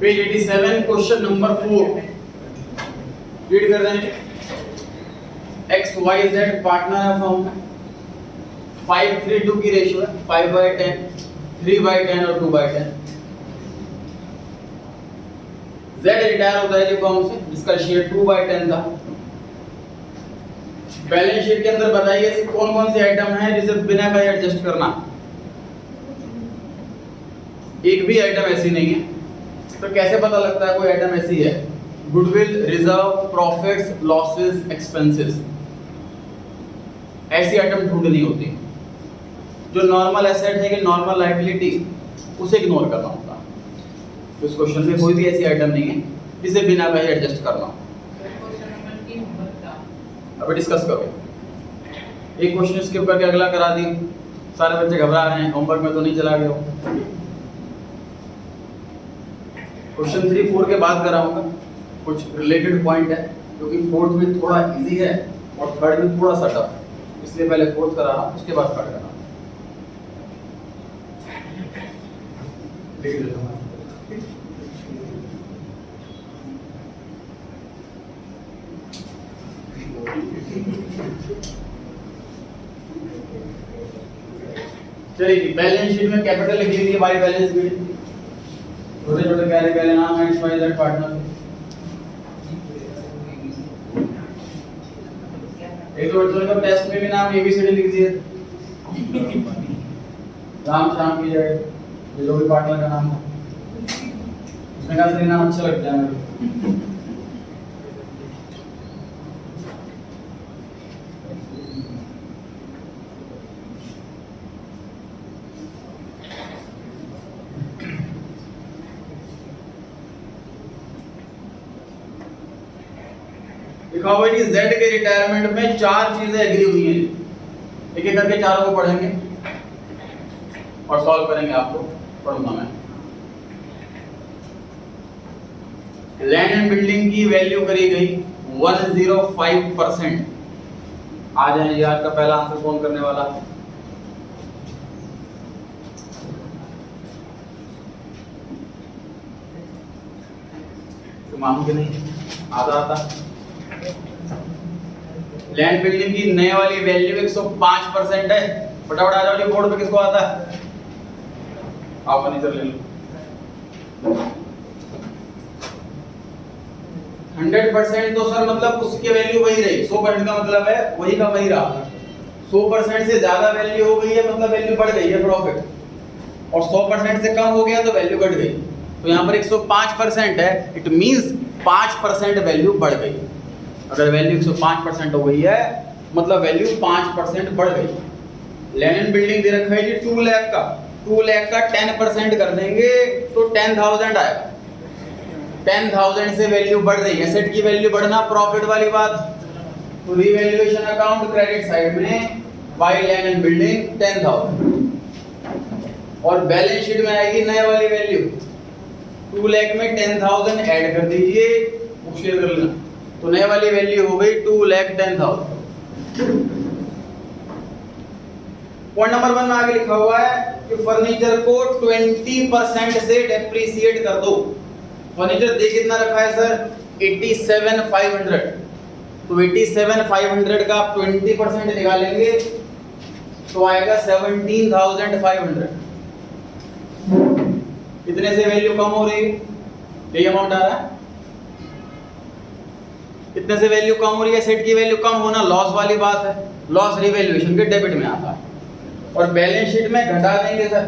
Page 87 question number 4 read कर रहे हैं। एक्स वाई जेड पार्टनर है फॉर्म में, 5:3:2 की रेशियो है, 5/10, 3/10 और 2/10। जेड रिटायर होता है फॉर्म से जिसका शेयर 2/10 था। बैलेंस शीट के अंदर बताइए ऐसी कौन कौन सी आइटम है जिसे बिना कहे एडजस्ट करना। एक भी आइटम ऐसी नहीं है, तो कैसे पता लगता है कोई आइटम ऐसी है? Goodwill, reserve, profits, losses, expenses, ऐसी आइटम ढूंढनी होती है। जो नॉर्मल एसेट है कि नॉर्मल लायबिलिटी, उसे इग्नोर करना होता है। तो इस क्वेश्चन में कोई भी ऐसी आइटम नहीं है जिसे बिना कहे एडजस्ट करना हो। अभी डिस्कस करो। एक क्वेश्चन स्किप करके अगला करा दी, सारे बच्चे घबरा रहे हैं, होमवर्क में तो नहीं चला गया। क्वेश्चन 3 4 के बाद कराऊंगा, कुछ रिलेटेड पॉइंट है क्योंकि फोर्थ में थोड़ा इजी है और थर्ड में थोड़ा सा टफ है, इसलिए पहले फोर्थ करा रहा हूं, उसके बाद थर्ड करा। लिख देता हूं। चलिए, बैलेंस शीट में कैपिटल लिख लीजिए बाय बैलेंस शीट। छोटे छोटे प्यारे प्यारे नाम है एक्स वाई जेड पार्टनर। एक तो बच्चों ने टेस्ट में भी नाम एबीसीडी लिख दिए, राम श्याम की जय, जो भी पार्टनर का नाम था उसने कहा सही नाम अच्छा लगता है मेरे को। लिखा हुआ है कि Z के रिटायरमेंट में 4 चीजें एग्री हुई हैं। एक एक करके चारों को पढ़ेंगे और सॉल्व करेंगे। आपको पढ़ूंगा मैं। लैंड एंड बिल्डिंग की वैल्यू करी गई 105%। आ जाए, आज का पहला आंसर कौन करने वाला? तो मालूम कि नहीं आता लैंड बिल्डिंग की नए वाली वैल्यू 105% है। फटाफट आ जाओ जी, बोर्ड पे किसको आता है? आप फर्नीचर ले लो। 100% तो सर मतलब उसकी वैल्यू वही रही। 100% का मतलब है वही का वही रहा। 100% से ज्यादा वैल्यू हो गई है मतलब वैल्यू बढ़ गई है प्रॉफिट, और 100% से कम हो गया तो वैल्यू घट गई। तो यहाँ पर 105% है, इट मींस 5% वैल्यू बढ़ गई। अगर वैल्यू 105% हो गई है मतलब वैल्यू 5% बढ़ गई। लैंड एंड बिल्डिंग दे रखा है जी 2 लाख का, 2 लाख का 10% कर देंगे तो 10,000 आएगा। 10,000 से वैल्यू बढ़ रही है, एसेट की वैल्यू बढ़ना प्रॉफिट वाली बात। तो रीवैल्यूएशन अकाउंट क्रेडिट साइड में बाय लैंड एंड बिल्डिंग 10,000, और बैलेंस शीट में आएगी नए वाली वैल्यू 2 लाख में 10,000 ऐड कर दीजिए, बुक शेयर कर लेना। तो नए वाली वैल्यू हो गई 2,10,000। पॉइंट नंबर 1 में आगे लिखा हुआ है कि फर्नीचर को 20% से डेप्रिसिएट कर दो। फर्नीचर दे कितना रखा है सर? 87,500। तो 87,500 का आप 20% निकालेंगे तो आएगा 17,500। कितने से वैल्यू कम हो रही है? यही अमाउंट आ रहा है। कितने से वैल्यू कम हो रही है? सेट की वैल्यू कम होना लॉस वाली बात है। लॉस रिवैल्यूएशन के डेबिट में आता है। और बैलेंस शीट में घटा देंगे सर,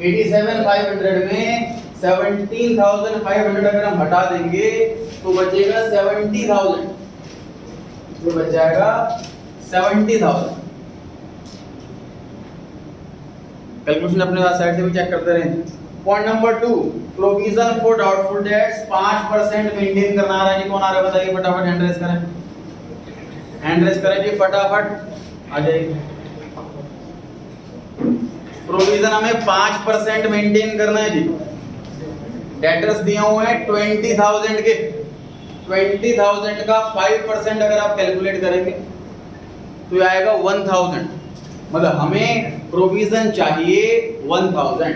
87,500 में 17,500 अगर हम हटा देंगे तो बचेगा 70,000। जो बच जाएगा 70,000। कैलकुलेशन अपने साइड से भी चेक करते रहें। Point number 2, provision for doubtful dates 5% maintain करना आ रहा है जी। कौन आ रहा है बताइए फटाफट, हैंड रेज करें। हैंड रेज करें जी फटाफट, आ जाइए। प्रोविजन हमें 5% मेंटेन करना है जी। डेटर्स दिए हुए हैं 20,000 के, 20,000 का 5% अगर आप कैलकुलेट करेंगे तो आएगा 1,000। मतलब हमें प्रोविजन चाहिए 1,000।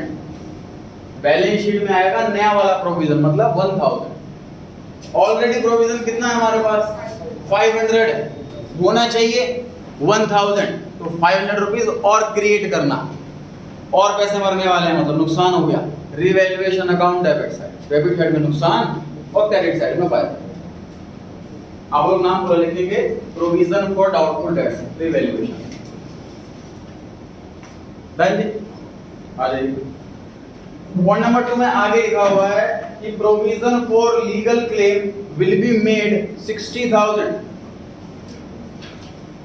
बैलेंस शीट में आएगा नया वाला प्रोविजन मतलब 1000। ऑलरेडी प्रोविजन कितना है हमारे पास 500 है, होना चाहिए 1000, तो 500 रुपीज और क्रिएट करना, और पैसे मरने वाले हैं मतलब नुकसान हो गया। रिवैल्यूएशन अकाउंट डेबिट साइड में नुकसान और क्रेडिट साइड में फायदा। आप लोग नाम पूरा लिखेंगे, provision for doubtful debts revaluation. Done जी, आ जाइए। पॉइंट नंबर 2 में आगे लिखा हुआ है कि provision for legal claim will be made 60,000।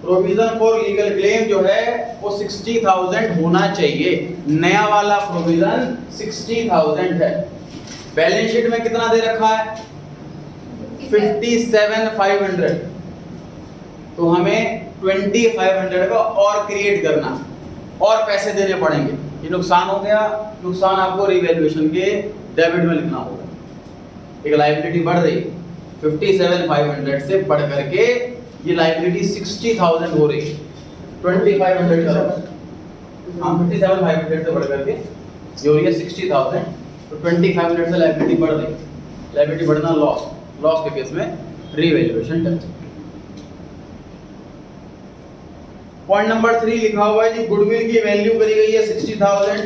Provision for legal claim जो है वो 60,000 होना चाहिए। नया वाला प्रोविजन 60,000 है। बैलेंस शीट में कितना दे रखा है 57,500, तो हमें 2,500 का और क्रिएट करना और पैसे देने पड़ेंगे। ये नुकसान हो गया, नुकसान आपको रिवैल्यूएशन के डेबिट में लिखना होगा। एक लायबिलिटी बढ़ रही है 57,500 से बढ़ करके ये लायबिलिटी 60,000 हो रही है। 2,500 का 57,500 से बढ़ करके ये हो रही है 60,000, तो 2,500 से लायबिलिटी बढ़ रही है। लायबिलिटी बढ़ना लॉस के केस में रिवैल्यूएशन टेस्ट। पॉइंट नंबर 3 लिखा हुआ है कि गुडविल की वैल्यू करी गई है 60,000,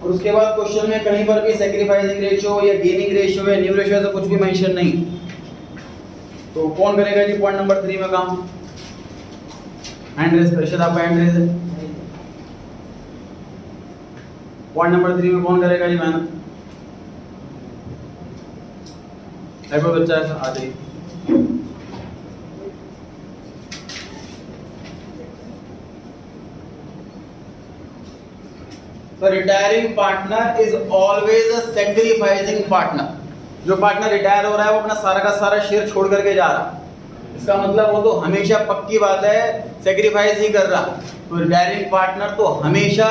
और उसके बाद क्वेश्चन में कहीं पर भी सैक्रिफाइसिंग रेशियो या गेनिंग रेशियो या न्यू रेशियो से कुछ भी मेंशन नहीं, तो कौन करेगा जी पॉइंट नंबर 3 में काम? हैंड रेज, प्रेशर आपका हैंड रेज है। पॉइंट नंबर 3 में कौन करेगा जी मेहनत? बच्चा है, आ जाइए। So retiring partner is always a sacrificing partner। जो पार्टनर रिटायर हो रहा है वो अपना सारा का सारा शेयर छोड़ करके जा रहा है, इसका मतलब वो तो हमेशा पक्की बात है सेक्रीफाइस ही कर रहा। तो रिटायरिंग पार्टनर तो हमेशा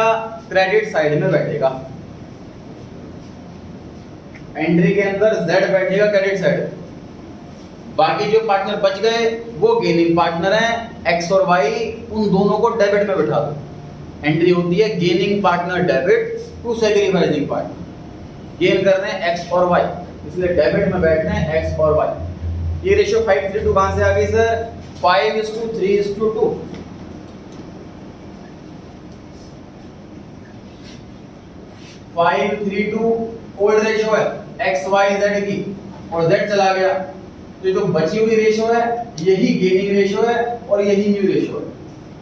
क्रेडिट साइड में बैठेगा, एंट्री के अंदर Z बैठेगा क्रेडिट साइड। बाकी जो पार्टनर बच गए वो गेनिंग पार्टनर हैं, X और Y, उन दोनों को डेबिट में बिठा दो। एंट्री होती है gaining partner debit to sacrificing partner. Gain कर रहे हैं X और Y, इसलिए डेबिट में बैठ रहे हैं X और Y। ये रेशियो 5:3 कहां से आ गई सर? 5:3:2। ओल्ड रेशियो है X Y Z की, और Z चला गया, तो जो बची हुई रेशियो है यही गेनिंग रेशियो है और यही न्यू रेशियो है।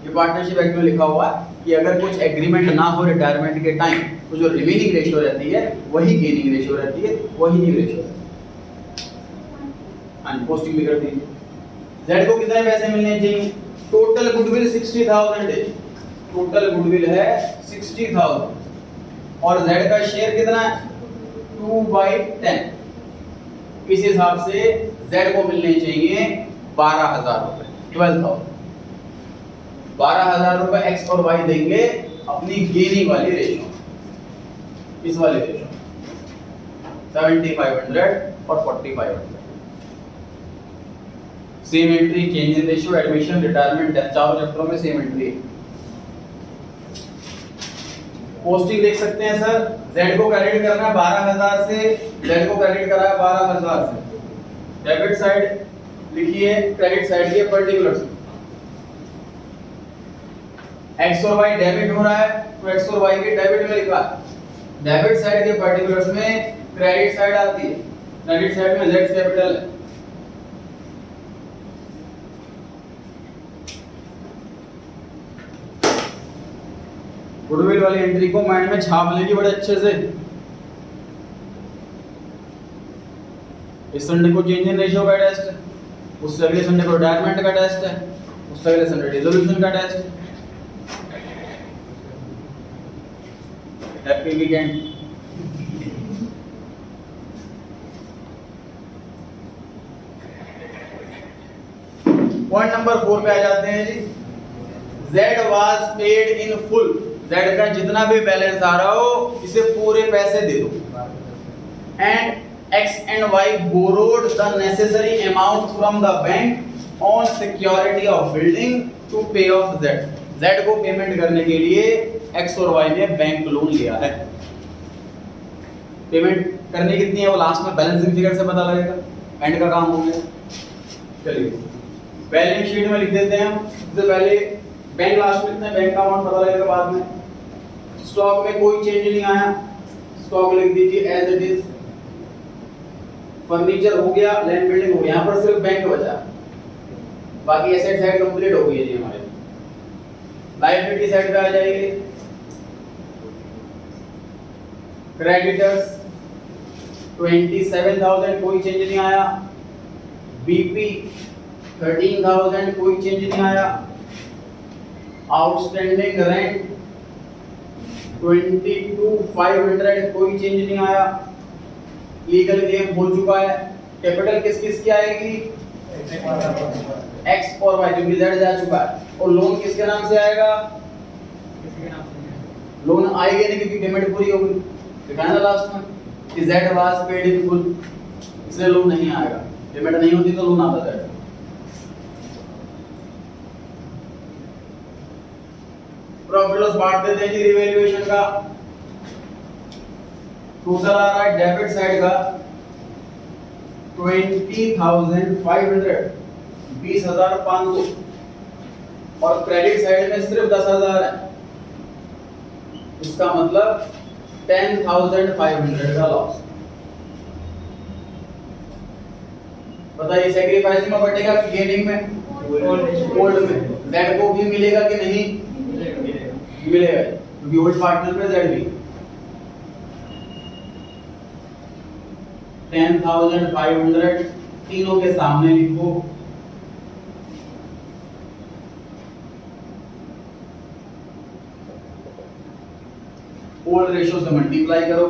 ये पार्टनरशिप एक्ट में लिखा हुआ है कि अगर कुछ एग्रीमेंट ना हो रिटायरमेंट के टाइम, तो जो रिमेनिंग रेशियो रहती है वही गेनिंग रेशियो रहती है, वही न्यू रेशियो है। हाँ, पोस्टिंग भी कर दीजिए। Z को कितने पैसे मिलने चाहिए? टोटल गुडविल 60,000 है, टोटल गुडविल है 60,000, और Z का शेयर कितना है? 2/10। इस हिसाब से Z को मिलने चाहिए 12,000 रुपए, 12,000। 12,000 रुपए X और Y देंगे अपनी गेनिंग वाली रेशियो, इस वाली रेशियो 7,500 और 4,500। Same entry, change in ratio, admission, retirement, death, चारों चैप्टरों में सेम एंट्री है। पोस्टिंग देख सकते हैं सर, Z को क्रेडिट करना है 12,000 से, Z को क्रेडिट करा है 12,000 से। डेबिट साइड लिखिए, क्रेडिट साइड के पर्टिकुलर्स। X और Y डेबिट हो रहा है, तो X और Y के डेबिट में लिखा है। डेबिट साइड के पर्टिकुलर्स में क्रेडिट साइड आती है, क्रेडिट साइड में Z कैपिटल है। गुडविल वाली एंट्री को माइंड में छाप लेगी बड़े अच्छे से। इस संडे को चेंज इन रेशियो का टेस्ट है, उससे अगले संडे को रिटायरमेंट का टेस्ट है, उससे अगले संडे रिजोल्यूशन का टेस्ट है। Happy weekend. पॉइंट नंबर 4 पे आ जाते हैं जी। Z was paid in full। Z का जितना भी बैलेंस आ रहा हो इसे पूरे पैसे दे दो। And X and Y borrowed the necessary amount from the bank on security of building to pay off Z। Z को पेमेंट करने के लिए X और Y ने बैंक लोन लिया है। पेमेंट करनी कितनी है वो लास्ट में बैलेंसिंग फिगर से पता लगेगा, एंड का काम हो गया। चलिए बैलेंस शीट में लिख देते हैं हम। सबसे पहले बैंक लास्ट में कितना, बैंक का अमाउंट पता लगेगा बाद में। स्टॉक में कोई चेंज नहीं आया, स्टॉक लिख दीजिए एज इट इज। फर्नीचर हो गया, लैंड बिल्डिंग हो गया, यहाँ पर सिर्फ बैंक बचा, बाकी एसेट साइड कंप्लीट हो गई है जी हमारे। लायबिलिटी साइड पे आ जाएगी। क्रेडिटर्स 27,000 कोई चेंज नहीं आया। बीपी 13,000 कोई चेंज नहीं आया। आउटस्टैंडिंग रेंट 22,500 कोई चेंज नहीं आया। लीगल गेम हो चुका है। कैपिटल किस किस की आएगी, एक्स और वाई, क्योंकि जेड जा चुका है। और लोन किसके नाम से आएगा, लोन आएगा नहीं क्योंकि पेमेंट पूरी हो गई। दिखाया ना लास्ट में कि Z was paid in full, इसलिए लोन नहीं आएगा। पेमेंट नहीं होती तो लोन आता है। प्रॉफिट लॉस बांट देते हैं जी रिवैल्यूएशन का। टोटल आ रहा है डेबिट साइड का 20,500, 20,500, और क्रेडिट साइड में सिर्फ 10,000 है। इसका मतलब 10,500 का लॉस। बताइए सैक्रिफाइसिंग में बटेगा कि गेनिंग में, ओल्ड में। जेड को भी मिलेगा कि नहीं मिलेगा, क्योंकि ओल्ड पार्टनर पे जेड भी। 10,500 तीनों के सामने लिखो। ओल्ड रेशियो से मल्टीप्लाई करो।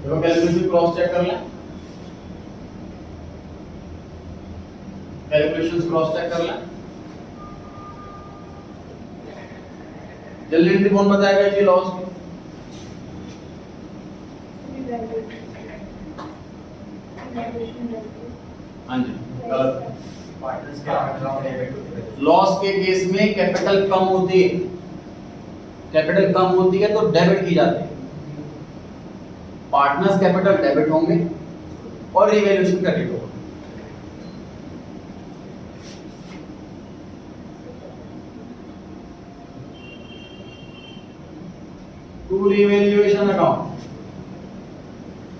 देखो कैलकुलेशन क्रॉस चेक कर लें, कैलकुलेशंस क्रॉस चेक कर लें। जल्दी जल्दी कौन बताएगा जी लॉस की? हाँ जी गलत। लॉस के केस में कैपिटल कम होती है, कैपिटल कम होती है तो डेबिट की जाती है। पार्टनर्स कैपिटल डेबिट होंगे और रिवैल्यूएशन क्रेडिट होगा। To revaluation account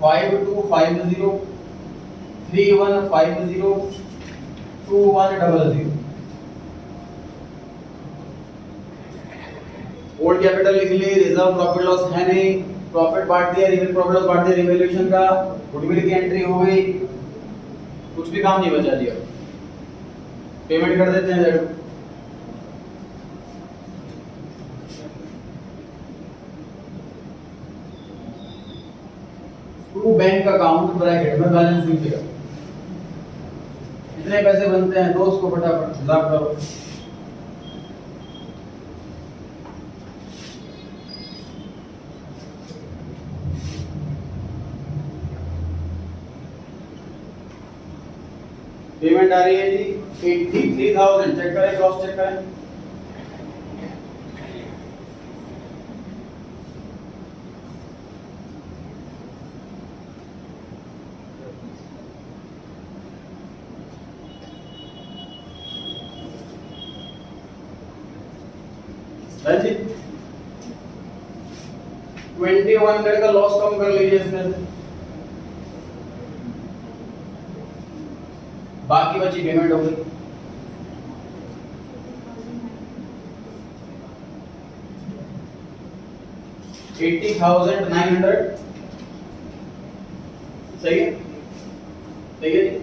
5250 3150 2100। Old capital लिख ली, रिजर्व प्रॉफिट लॉस है नहीं, प्रॉफिट बांट दिया, रियल प्रॉफिट लॉस बांट दिया, रिवैल्यूएशन का, गुडविल की एंट्री हो गई, कुछ भी काम नहीं बचा दिया। पेमेंट कर देते हैं Z. To bank account bracket में बैलेंसिंग फिगर। कितने पैसे बनते हैं दोस्त को फटाफट हिसाब करो। पेमेंट आ रही है जी 83,000। चेक करें, क्रॉस चेक करें। जी 2100 का लॉस कम कर लीजिए इसमें से, बाकी बची पेमेंट हो गई। $80,900 सही है, सही है जी।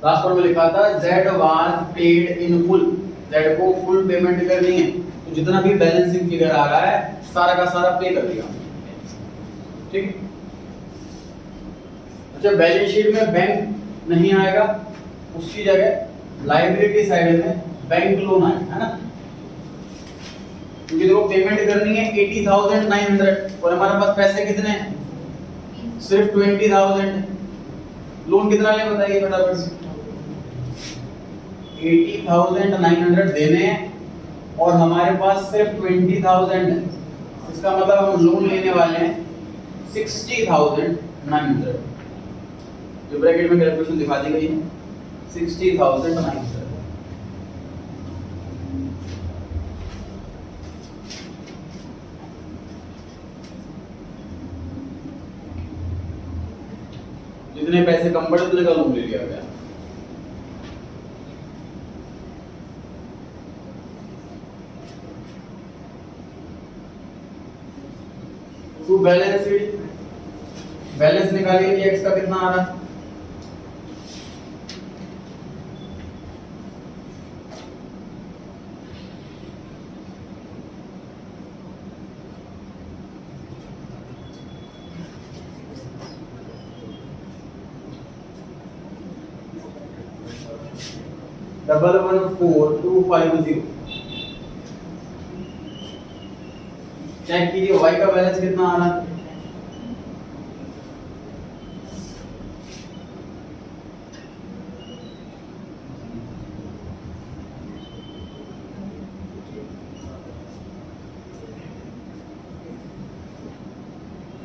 लास्ट पर में लिखा था Z was paid in full, Z को फुल पेमेंट करनी है, तो जितना भी बैलेंसिंग फिगर आ रहा है सारा का सारा पे कर दिया, ठीक है। अच्छा बैलेंस शीट में बैंक नहीं आएगा, उसकी जगह लायबिलिटी साइड में बैंक लोन आएगा, है ना। क्योंकि देखो पेमेंट करनी है 80,900 और हमारे पास पैसे कितने हैं, सिर्फ 20,000। लोन कितना ले बताइए फटाफट से। 80,900 देने हैं और हमारे पास सिर्फ 20,000 है। इसका मतलब हम लोन लेने वाले हैं 60,900। जो ब्रैकेट में कैलकुलेशन दिखा दी गई है 60,900। जितने पैसे कम पड़े उतने का लोन ले लिया गया। तो बैलेंस शीट, बैलेंस निकालिए कि x का कितना आ रहा है। डबल 14250। चेक कीजिए y का बैलेंस कितना आ रहा है।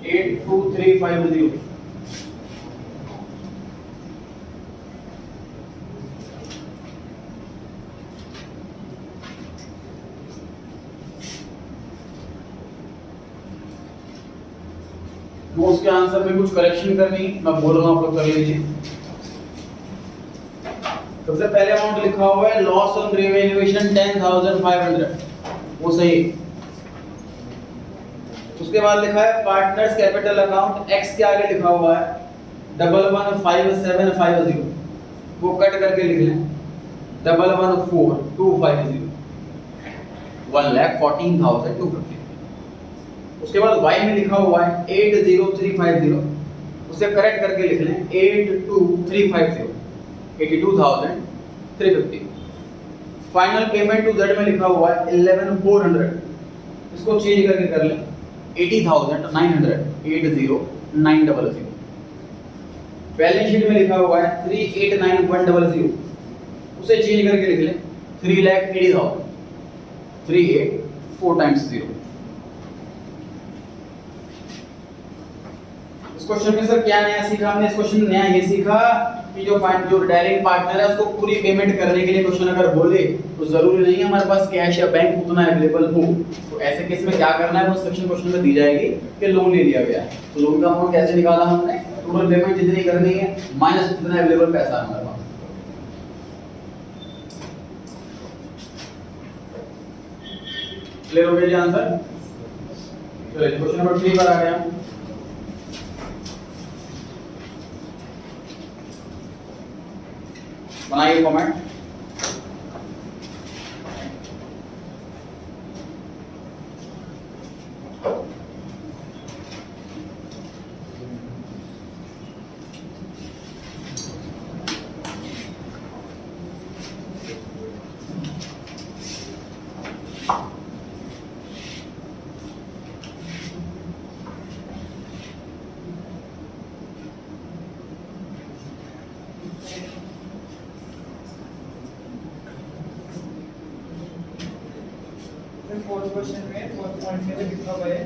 एट 2350। तो उसके आंसर में कुछ करेक्शन करनी मैं बोल रहा हूं, आप लोग कर लीजिए। सबसे पहले अमाउंट लिखा हुआ है लॉस ऑन रिवैल्यूएशन 10,500, वो सही। उसके बाद लिखा है पार्टनर्स कैपिटल अकाउंट एक्स के आगे लिखा हुआ है 115750, वो कट करके लिख लें 114250, 1,14,250। उसके बाद y में लिखा हुआ है 80350, उसे करेक्ट करके लिख लें 82350, 82,350। फाइनल पेमेंट टू z में लिखा हुआ है 11,400, इसको चेंज करके कर लें 80,900, 80,900। बैलेंस शीट में लिखा हुआ है 389,100, उसे चेंज करके लिख लें 3,80,000, 38 4 टाइम्स 0। इस क्वेश्चन में सर क्या नया सीखा हमने? इस क्वेश्चन में नया ये सीखा कि जो डायरेक्ट पार्टनर है उसको पूरी पेमेंट करने के लिए क्वेश्चन अगर बोले तो जरूरी नहीं है हमारे पास कैश या बैंक उतना अवेलेबल हो। तो ऐसे केस में क्या करना है वो सेक्शन क्वेश्चन में दी जाएगी कि लोन ले लिया गया है, तो लोन का अमाउंट कैसे निकाला हमने, टोटल पेमेंट जितनी करनी है माइनस जितना अवेलेबल पैसा है हमारे पास। क्लियर हो गया जी आंसर? चलिए क्वेश्चन नंबर 3 पर आ गया। बनाइए फॉर्मेट। फोर्थ क्वेश्चन में फोर्थ पॉइंट में लिखा हुआ है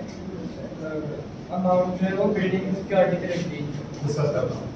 अमाउंट जो है वो बिल्डिंग सिक्योरिटी के रखी डिस्कस करना है।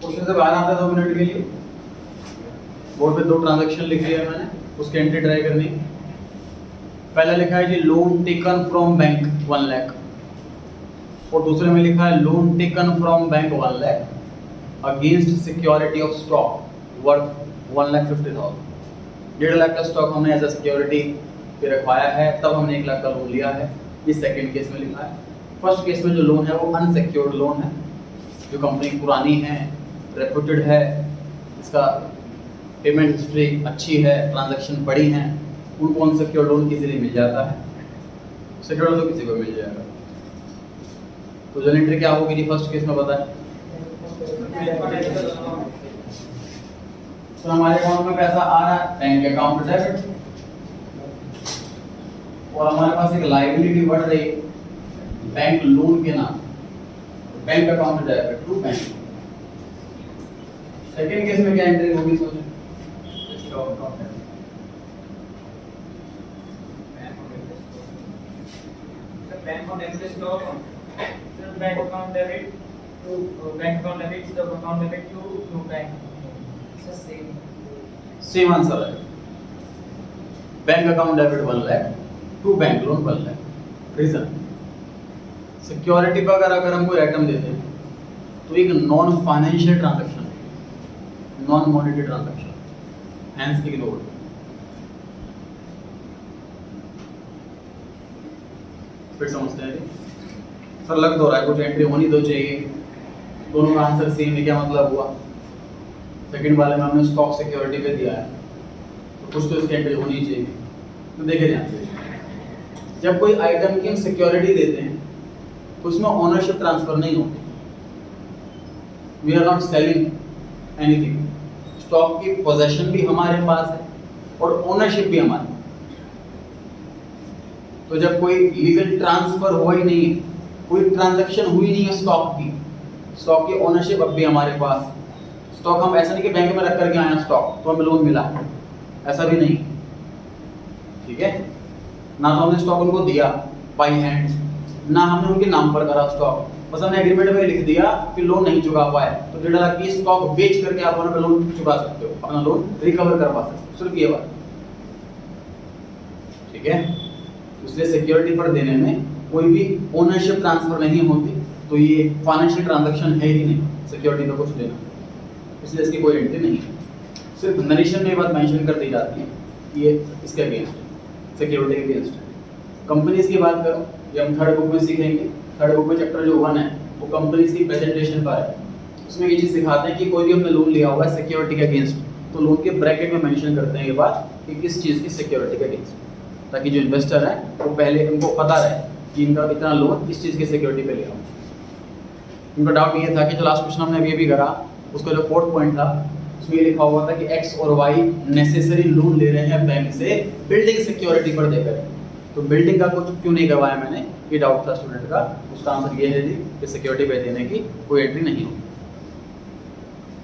क्वेश्चन से बाहर आता है 2 मिनट के लिए। बोर्ड पे 2 ट्रांजैक्शन लिख लिया है मैंने, उसकी एंट्री ट्राई करनी। पहला लिखा है जी loan taken from bank 1 lakh, और दूसरे में लिखा है loan taken from bank 1 lakh against security of stock worth 1,50,000। 1.5 lakh का स्टॉक हमने एज अ सिक्योरिटी पे रखवाया है, तब हमने 1 लाख का लोन लिया है। इस सेकंड केस में लिखा है। फर्स्ट केस में जो लोन है वो अनसिक्योर्ड लोन है, जो कंपनी पुरानी है, रेप्यूटेड है, इसका पेमेंट हिस्ट्री अच्छी है, ट्रांजैक्शन बड़ी हैं, उनको अनसिक्योर्ड लोन इजीली मिल जाता है। सिक्योर्ड तो किसी को मिल जाएगा। तो जो एंट्री क्या होगी जी फर्स्ट केस में बताएं। तो हमारे अकाउंट में पैसा आ रहा है बैंक अकाउंट डेबिट, और हमारे पास एक लायबिलिटी बढ़ रही है बैंक लोन के नाम, bank account debit to bank. Second case में क्या एंट्री होगी सोचो। Bank account debit stock bank account debit to bank account debit the account debit to bank. It's the same. Same answer है। Bank account debit 1 lakh to bank loan 1 lakh. Reason security पर अगर हम कोई item देते हैं तो एक नॉन फाइनेंशियल ट्रांजैक्शन है, non monetary transaction, hence ignored. फिर समझते हैं सर, लग तो रहा है कुछ एंट्री होनी तो चाहिए। दोनों का आंसर सेम है, क्या मतलब हुआ? सेकंड वाले में हमने स्टॉक सिक्योरिटी पे दिया है, तो कुछ तो इसकी एंट्री होनी चाहिए। तो देखे ध्यान से, जब कोई आइटम की हम सिक्योरिटी देते हैं तो उसमें ओनरशिप ट्रांसफर नहीं होती। We are not selling anything. Stock की पोजेशन भी हमारे पास है और ओनरशिप भी हमारी। तो जब कोई लीगल ट्रांसफर हुआ ही नहीं है, कोई ट्रांजैक्शन हुई नहीं है स्टॉक की ओनरशिप अब भी हमारे पास। स्टॉक हम ऐसा नहीं कि बैंक में रख करके आए स्टॉक तो हमें लोन मिला, ऐसा भी नहीं। ठीक है, ना तो हमने स्टॉक उनको दिया बाय हैंड, ना हमने उनके नाम पर करा स्टॉक, बस हमने एग्रीमेंट में लिख दिया कि लोन नहीं चुका पाए तो 1.5 लाख की स्टॉक बेच करके आप अपना लोन चुका सकते हो, अपना लोन रिकवर करवा सकते हो, सिर्फ ये बात। ठीक है, इसलिए सिक्योरिटी पर देने में कोई भी ओनरशिप ट्रांसफर नहीं होती, तो ये फाइनेंशियल ट्रांजैक्शन है ही नहीं सिक्योरिटी का कुछ देना, इसलिए इसकी कोई एंट्री नहीं है। सिर्फ नरेशन में ये बात मेंशन कर दी जाती है कि ये इसके अगेंस्ट सिक्योरिटी के अगेंस्ट है। कंपनीज की बात करो, ये हम थर्ड बुक में सीखेंगे। थर्ड बुक में चैप्टर जो 1 है वो कंपनीज की प्रेजेंटेशन पर है। उसमें ये चीज़ सिखाते हैं कि कोई भी हमने लोन लिया हुआ है सिक्योरिटी के अगेंस्ट, तो लोन के ब्रैकेट में मेंशन करते हैं ये बात कि किस चीज़ की सिक्योरिटी के अगेंस्ट, ताकि जो इन्वेस्टर है वो पहले उनको पता रहे कि इनका इतना लोन इस चीज़ की सिक्योरिटी पे लिया। उनका डाउट ये था कि जो लास्ट क्वेश्चन हमने अभी भी करा उसका जो 4th पॉइंट था उसमें ये लिखा हुआ था कि एक्स और वाई नेसेसरी लोन ले रहे हैं बैंक से बिल्डिंग सिक्योरिटी पर देकर, तो बिल्डिंग का कुछ क्यों नहीं करवाया मैंने, ये डाउट था स्टूडेंट का। उसका आंसर ये है जी कि सिक्योरिटी पे देने की कोई एंट्री नहीं होगी।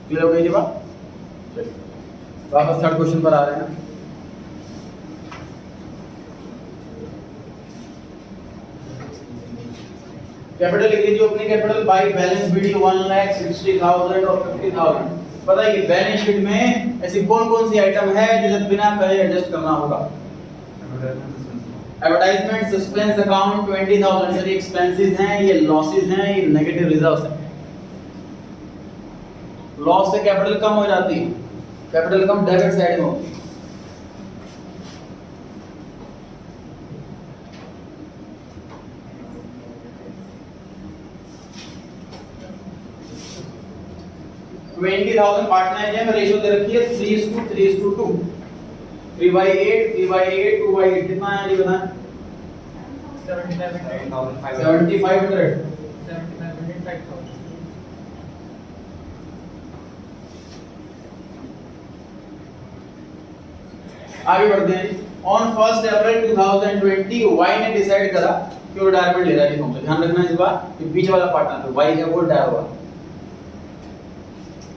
क्लियर हो गई जी बात? चलिए वापस थर्ड क्वेश्चन पर आ रहे हैं। कैपिटल लिख लीजिए, opening capital by balance BD 1,60,000 और 50,000। बताइए बैलेंस शीट में ऐसी कौन कौन सी आइटम है जिसे बिना कहे एडजस्ट करना होगा? एडवर्टाइजमेंट, सस्पेंस अकाउंट 20,000 ये एक्सपेंसेस हैं, ये लॉसेस हैं, ये नेगेटिव रिजर्व्स हैं। लॉस से कैपिटल कम हो जाती है, कैपिटल कम डेबिट साइड में होती है। $20,000 पार्टनर है, मैं रेशियो दे रखी है 3:2 3/8 3/8 2/8 कितना है जी बताएं? 7500 आगे बढ़ते हैं। ऑन 1 अप्रैल 2020 वाई ने डिसाइड करा कि वो रिटायरमेंट ले रहा है। फॉर्म से ध्यान रखना इस बार कि बीच वाला पार्टनर वाई है वो रिटायर हुआ।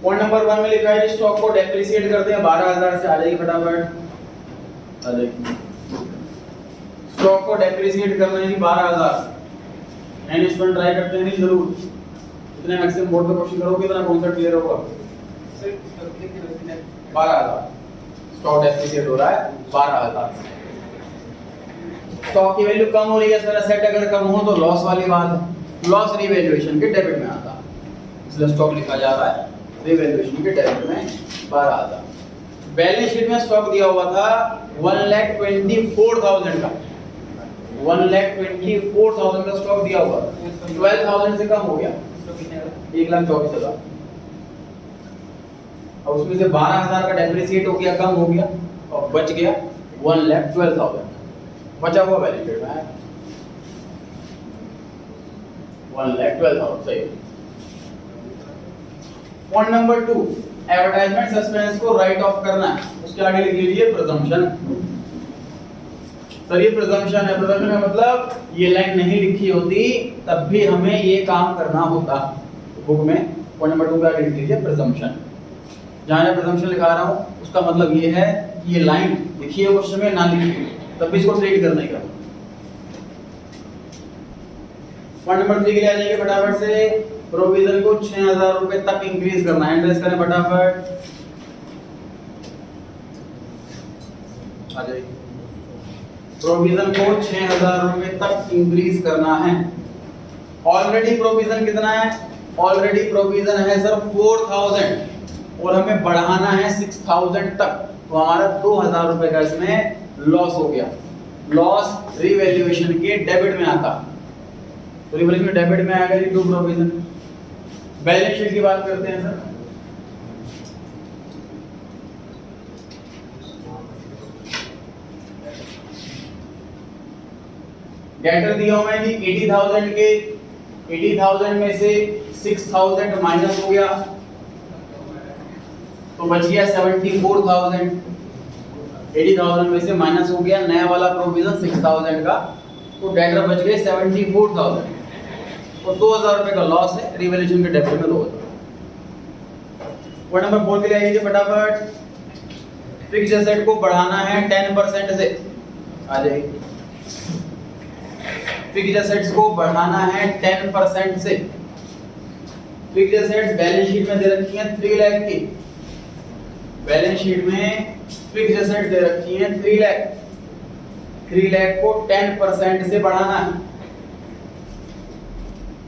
पॉइंट नंबर 1 में लिखा है स्टॉक को डेप्रिसिएट करते हैं 12,000 से, आ जाएगी फटाफट आ जाएगी। स्टॉक को डेप्रिसिएट करना है 12,000। एंड स्टूडेंट ट्राई करते हैं जरूर, इतने मैक्सिमम बोर्ड पे क्वेश्चन करोगे इतना कॉन्सेप्ट क्लियर होगा। सर कितने 12,000 स्टॉक डेप्रिसिएट हो रहा है 12,000। स्टॉक की वैल्यू कम हो रही है सर, एसेट अगर कम हो तो लॉस वाली बात है, लॉस रिवैल्यूएशन के डेबिट में आता है, इसलिए स्टॉक लिखा जा रहा है रिवैल्यूएशन के डेबिट में 12,000। बैलेंस शीट में स्टॉक दिया हुआ था 1,24,000 का, 1,24,000 का स्टॉक दिया हुआ था, 12,000 से कम हो गया 1,24,000। अब उसमें से 12,000 का डेप्रिसिएट हो गया, कम हो गया और बच गया 1,12,000 बचा हुआ बैलेंस शीट में 1,12,000 सही। पॉइंट नंबर 2, एडवर्टाइजमेंट सस्पेंस को राइट ऑफ करना है, उसके आगे लिख लीजिए प्रिजम्पशन। सर ये प्रिजम्पशन है, प्रिजम्पशन का मतलब ये लाइन नहीं लिखी होती तब भी हमें ये काम करना होता बुक में। पॉइंट नंबर 2 पे आगे लिख लीजिए प्रिजम्पशन। जहां मैं प्रिजम्पशन लिखा रहा हूं उसका मतलब ये है कि ये लाइन लिखी है क्वेश्चन में, ना लिखी है तब भी इसको ट्रीट करना ही करना। पॉइंट नंबर 3 के लिए आ जाएंगे फटाफट से। प्रोविजन को 6,000 रुपए तक इंक्रीज करना है, एड्रेस करें फटाफट आ जाइए। प्रोविजन को 6,000 रुपए तक इंक्रीज करना है। ऑलरेडी प्रोविजन कितना है? ऑलरेडी प्रोविजन है सर 4,000 और हमें बढ़ाना है 6,000 तक, तो हमारा 2,000 रुपए का इसमें लॉस हो गया। लॉस रिवैल्यूएशन के डेबिट में आता, तो रिवैल्यूएशन डेबिट में आएगा जी टू प्रोविजन। बैलेंस शीट की बात करते हैं सर। डेटर दिया हुआ है जी 80,000 के, 80,000 में से 6,000 माइनस हो गया तो बच गया 74,000। 80,000 में से माइनस हो गया नया वाला प्रोविजन 6,000 का, तो डेटर बच गए 74,000 और 2,000 रुपए का लॉस है, रिवैल्यूएशन के डेबिट में 2,000। पॉइंट नंबर 4 के लिए आइए फटाफट। फिक्स्ड एसेट को बढ़ाना है 10% से, आ जाइए। फिक्स्ड एसेट्स को बढ़ाना है 10% से। फिक्स्ड एसेट्स बैलेंस शीट में दे रखी है 3 लाख की, बैलेंस शीट में फिक्स्ड एसेट दे रखी है 3 लाख। 3 लाख को 10% से बढ़ाना है,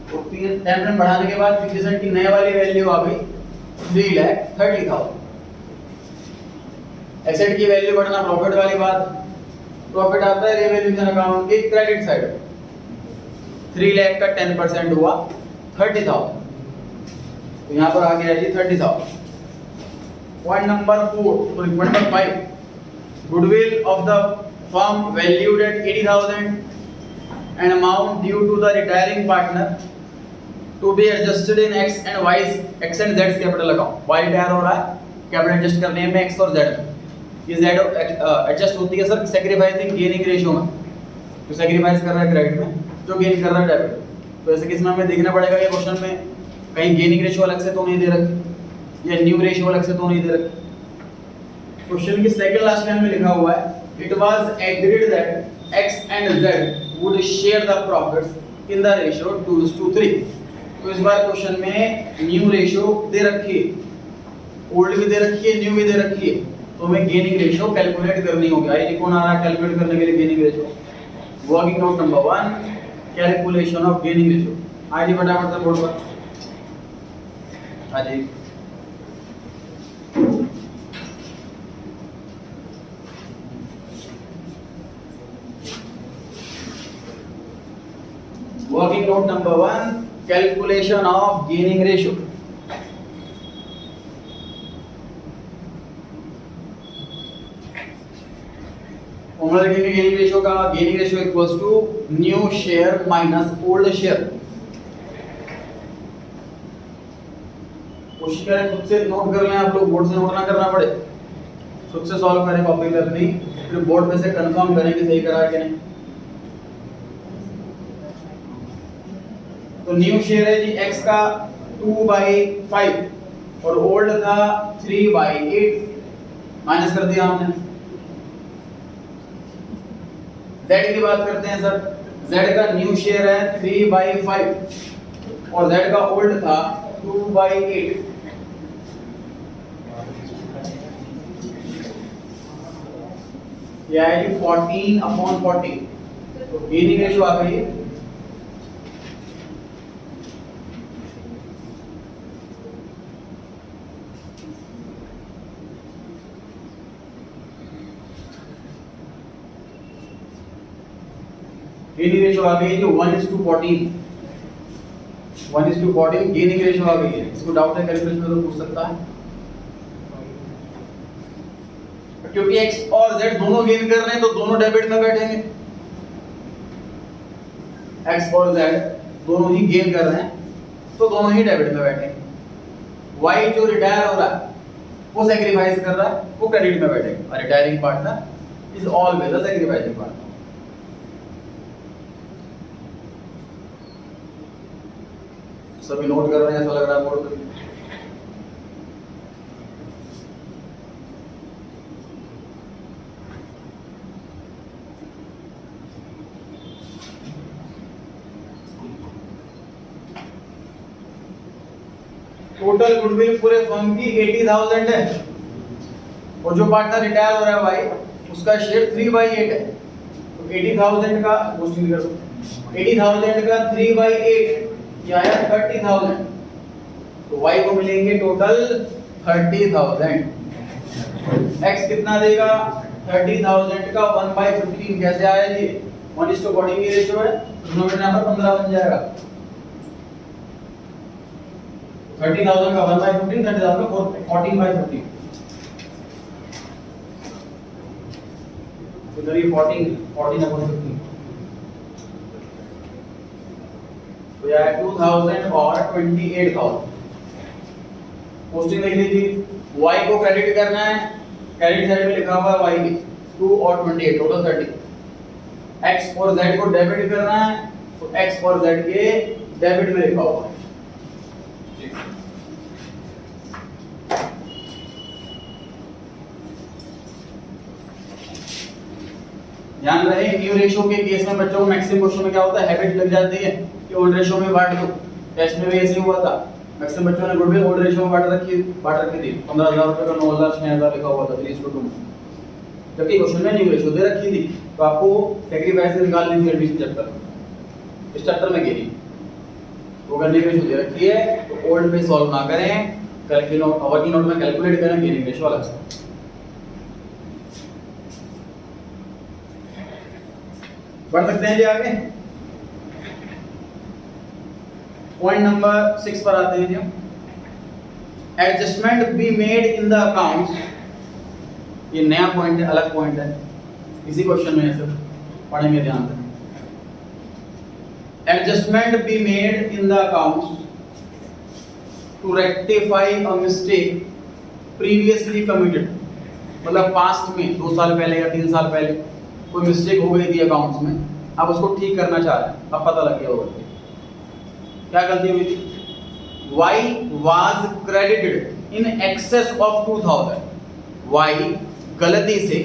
तो 10% बढ़ाने के बाद फिक्स्ड एसेट की नई वाली वैल्यू आ गई 3,30,000। एसेट की वैल्यू बढ़ना प्रॉफिट वाली बात, प्रॉफिट आता है रिवैल्यूएशन अकाउंट के क्रेडिट साइड। 3 लाख का 10% हुआ 30,000, तो यहाँ पर आ गया जी 30,000। Point number 4, sorry point number 5, goodwill of the firm valued at 80,000 and amount due to the retiring partner to be adjusted in X and Y, X and Z capital account. Y retire हो रहा है, capital adjust करने में x और Z, ये Z adjust होती है sir sacrificing gaining ratio में, जो सैक्रिफाइस कर रहा है क्रेडिट में, जो गेन कर रहा है डेबिट। तो ऐसे किस में हमें देखना पड़ेगा ये क्वेश्चन में, कहीं गेनिंग रेशियो अलग से तो नहीं दे रखी या न्यू रेशियो अलग से तो नहीं दे रखी। क्वेश्चन की सेकंड लास्ट लाइन में लिखा हुआ है it was agreed that x and Z would share the profits in the ratio 2:3। तो इस बार क्वेश्चन में न्यू रेशियो दे रखी है, ओल्ड भी दे रखी है, न्यू भी दे रखी है, तो हमें गेनिंग रेशियो कैलकुलेट करनी होगी। आइए कौन आ रहा है कैलकुलेट करने के लिए gaining ratio? Working note number 1, calculation of gaining ratio. आइए फटाफट से बोर्ड पर आ जाइए। Working note number 1, calculation of gaining ratio. Formula लिखेंगे गेनिंग रेशियो का, gaining ratio equals to new share minus old share. कोशिश करें खुद से नोट कर लें आप लोग, बोर्ड से नोट ना करना पड़े, खुद से सॉल्व करें कॉपी पे अपनी, फिर बोर्ड पे से कंफर्म करें कि सही करा है कि नहीं। तो न्यू शेयर है जी x का 2/5 और ओल्ड था 3/8, माइनस कर दिया हमने। z की बात करते हैं सर, z का न्यू शेयर है 3/5, और z का ओल्ड था 2/8, यह है जी 14/40, तो गेनिंग रेशियो आ गई है। गेनिंग रेशियो आ गई है जो 1:14, 1:14 गेनिंग रेशियो आ गई है। इसको डाउट है कैलकुलेशन में तो पूछ सकता है, क्योंकि x और z दोनों गेन कर रहे हैं तो दोनों डेबिट में बैठेंगे। x और z दोनों ही गेन कर रहे हैं तो दोनों ही डेबिट में बैठेंगे। y जो रिटायर हो रहा है वो सैक्रिफाइस कर रहा है, वो क्रेडिट में बैठेगा। और retiring partner is always the sacrificing partner. सभी नोट कर रहे हैं, ऐसा लग रहा है बोर्ड पे। टोटल गुडविल पूरे फर्म की 80,000 है, और जो पार्टनर रिटायर हो रहा है भाई उसका शेयर 3/8 है। तो 80,000 का क्वेश्चन कर दो, 80,000 का 3/8 क्या है 30,000, तो y को मिलेंगे टोटल 30,000। x कितना देगा 30,000 का 1/15 कैसे आया जी, 1:14 की रेशियो है, डिनोमिनेटर यहाँ पर 15 बन जाएगा। 30,000 का 1/15, 30,000 का 14/15, तो इधर ये 14/15, तो यह है 2,000 और 28,000। पोस्टिंग देख लीजिए, y को क्रेडिट करना है, क्रेडिट साइड में लिखा हुआ है y 2 और 28 टोटल 30। x और z को डेबिट करना है, तो x और z के डेबिट में लिखा हुआ है। ध्यान रहे न्यू रेशियो के केस में बच्चों को मैक्सिमम क्वेश्चन में क्या होता है, हैबिट लग जाती है कि ओल्ड रेशियो में बांट दो। टेस्ट में भी ऐसे हुआ था, मैक्सिमम बच्चों ने गुडविल ओल्ड रेशियो में बांट रखी थी। 15,000 रुपए का 9,000 6,000 लिखा हुआ था 3:2, जबकि क्वेश्चन में न्यू रेशियो दे रखी थी। तो आपको सैक्रिफाइस से निकालनी थी एडमिशन चैप्टर, इस चैप्टर में गिरी तो अगर न्यू रेशियो दे रखी है तो ओल्ड में सॉल्व ना करें, कैलकुलेट वर्किंग नोट में कैलकुलेट करें गेनिंग रेशियो अलग से। बढ़ सकते हैं जी आगे, पॉइंट नंबर 6 पर आते हैं जी। Adjustment be made in the accounts, ये नया पॉइंट है, अलग पॉइंट है, इसी क्वेश्चन में है सर, पढ़ेंगे ध्यान से। Adjustment be made in the accounts to rectify a mistake previously committed, मतलब पास्ट में 2 साल पहले या 3 साल पहले कोई मिस्टेक हो गई थी अकाउंट्स में, आप उसको ठीक करना चाह रहे हैं, अब पता लग गया होगा क्या गलती हुई थी। y was credited in excess of 2,000, y गलती से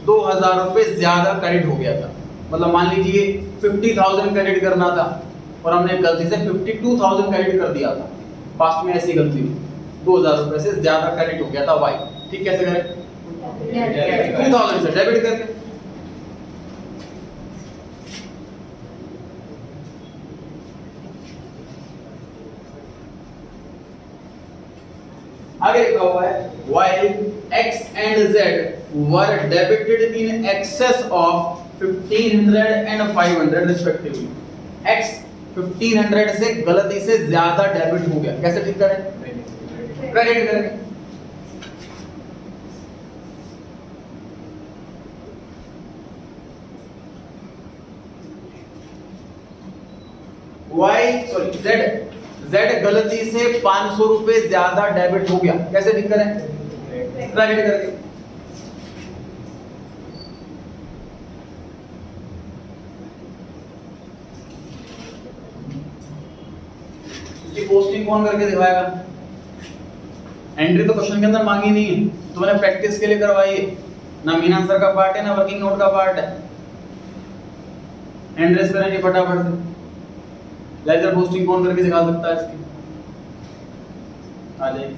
2,000 रुपए ज्यादा क्रेडिट हो गया था। मतलब मान लीजिए 50,000 क्रेडिट करना था और हमने गलती से 52,000 क्रेडिट कर दिया था, पास्ट में ऐसी गलती हुई, 2,000 रुपए से ज्यादा क्रेडिट हो गया था y, ठीक कैसे करें, 2,000 से डेबिट करके। आगे लिखा हुआ है while x and z were debited in excess of 1,500 and 500 respectively, x 1,500 से गलती से ज्यादा डेबिट हो गया, कैसे ठीक करें, क्रेडिट करें। z गलती से 500 रुपए ज्यादा डेबिट हो गया, कैसे ठीक करें, क्रेडिट करके। इसकी पोस्टिंग कौन करके दिखाएगा, एंट्री तो क्वेश्चन के अंदर मांगी नहीं है, तो मैंने प्रैक्टिस के लिए करवाई है, ना मेन आंसर का पार्ट है ना वर्किंग नोट का पार्ट है। एंट्रीज करेंगे फटाफट से। लेजर पोस्टिंग कौन करके दिखा सकता है इसकी? आ जाइए।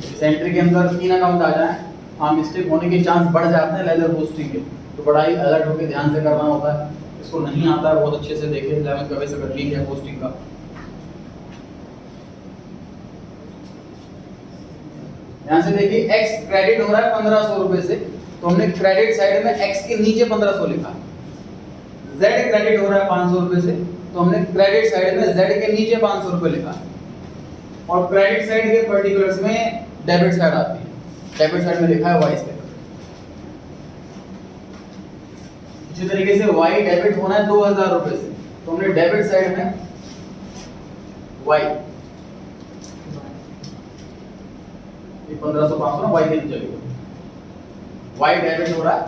इस एंट्री के अंदर 3 अकाउंट आ जाए, हाँ मिस्टेक होने के चांस बढ़ जाते हैं लेजर पोस्टिंग के, तो बड़ा ही अलर्ट होकर ध्यान से करना होता है। इसको नहीं आता है बहुत अच्छे से देखें, 11 का वैसे कर लीजिए पोस्टिंग का। यहाँ से देखिए x क्रेडिट हो रहा है 1500 रुपए से, तो हमने क्रेडिट साइड में x के नीचे 1500 लिखा। z क्रेडिट हो रहा है 500 रुपए से, तो हमने क्रेडिट साइड में z के नीचे 500 रुपए लिखा। और क्रेडिट साइड के पर्टिकुलर्स में डेबिट साइड आती है, डेबिट साइड में लिखा है y साइड। इसी तरीके से y डेबिट होना है 2000 रुपए से, तो हमने डेबिट साइड में y 1500 500 y के नीचे लिखो। y डेबिट हो रहा है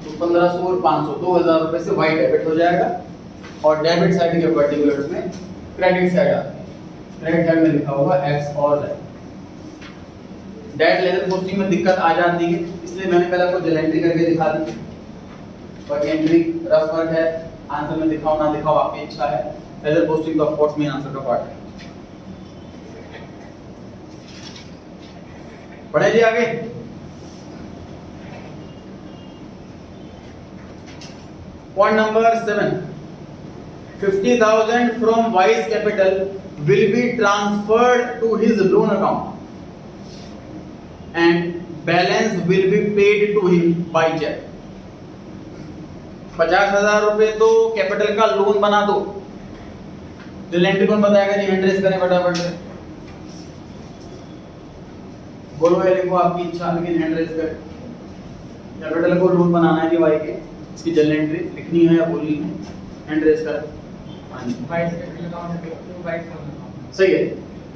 तो 1500 और 500 2000 रुपए से y डेबिट हो जाएगा। और डेबिट साइड के पर्टिकुलर्स में क्रेडिट साइड आती है, क्रेडिट साइड में लिखा होगा x और z। डेट लेजर पोस्टिंग में दिक्कत आ जाती है, इसलिए मैंने पहले आपको जेल करके दिखा दी। बट एंट्री रफ वर्क है, आंसर में दिखाओ ना दिखाओ आपकी इच्छा है। लेजर पोस्टिंग तो ऑफ कोर्स मेन आंसर का पार्ट है। पढ़े जी आगे। Point number 7, 50,000 from Y's capital will be transferred to his loan account and balance will be paid to him by check। 50,000 रुपए तो कैपिटल का लोन बना दो। एंट्री कौन बताएगा जी? हैंड रेज करें फटाफट से, बोलो या लिखो आपकी इच्छा, लेकिन हैंड रेज करें। कैपिटल को लोन बनाना है जी वाई के, इसकी जर्नल एंट्री लिखनी है या बोलनी है? हैंड रेज करें। सही है,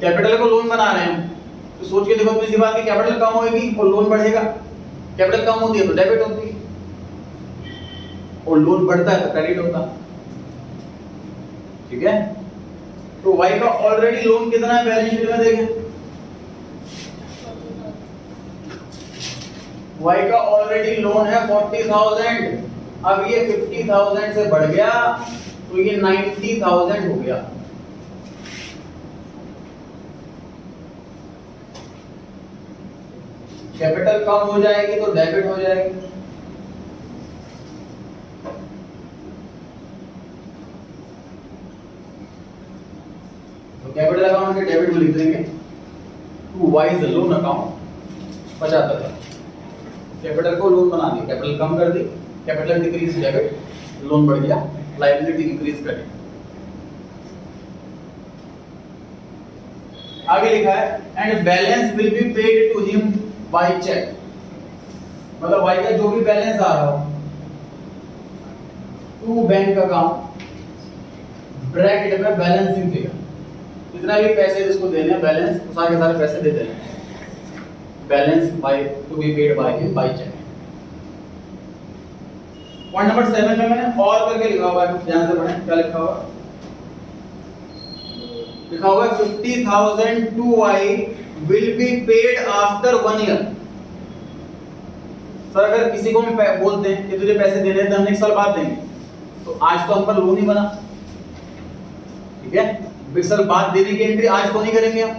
कैपिटल को लोन बना रहे हैं तो सोच के देखो अपनी सी बात की, कैपिटल कम होगी और लोन बढ़ेगा। कैपिटल कम होती है तो डेबिट होती है, और लोन बढ़ता है तो क्रेडिट होता है। ठीक है, तो वाई का ऑलरेडी लोन कितना है बैलेंस शीट में देखें। वाई का ऑलरेडी लोन है 40,000, अब ये 50,000 से बढ़ गया तो ये 90,000 हो गया। कैपिटल कम हो जाएगी तो डेबिट हो जाएगी। तो कैपिटल अकाउंट के डेबिट में लिख देंगे to Y is loan account 75,000। Capital को लोन बना दी, कैपिटल कम कर दी, कैपिटल डिक्रीज डेबिट, लोन बढ़ गया, लायबिलिटी इंक्रीज कर दी। आगे लिखा है and balance will be paid to him by cheque. मतलब वाई का जो भी बैलेंस आ रहा हो टू बैंक अकाउंट ब्रैकेट में बैलेंसिंग फिगर, जितना भी पैसे जिसको देने हैं बैलेंस, तो सारे के सारे पैसे दे देने हैं। Balance by to be paid by him by cheque. Point number 7 में मैंने और करके लिखा हुआ है, ध्यान से पढ़ें क्या लिखा हुआ है। लिखा हुआ है 50,000 to Y will be paid after 1 year. Sir अगर किसी को हम बोलते हैं कि तुझे पैसे देने हैं तो हम 1 साल बाद देंगे, तो आज तो हम पर लोन ही बना। ठीक है, 1 साल बाद देने की एंट्री आज तो नहीं करेंगे हम।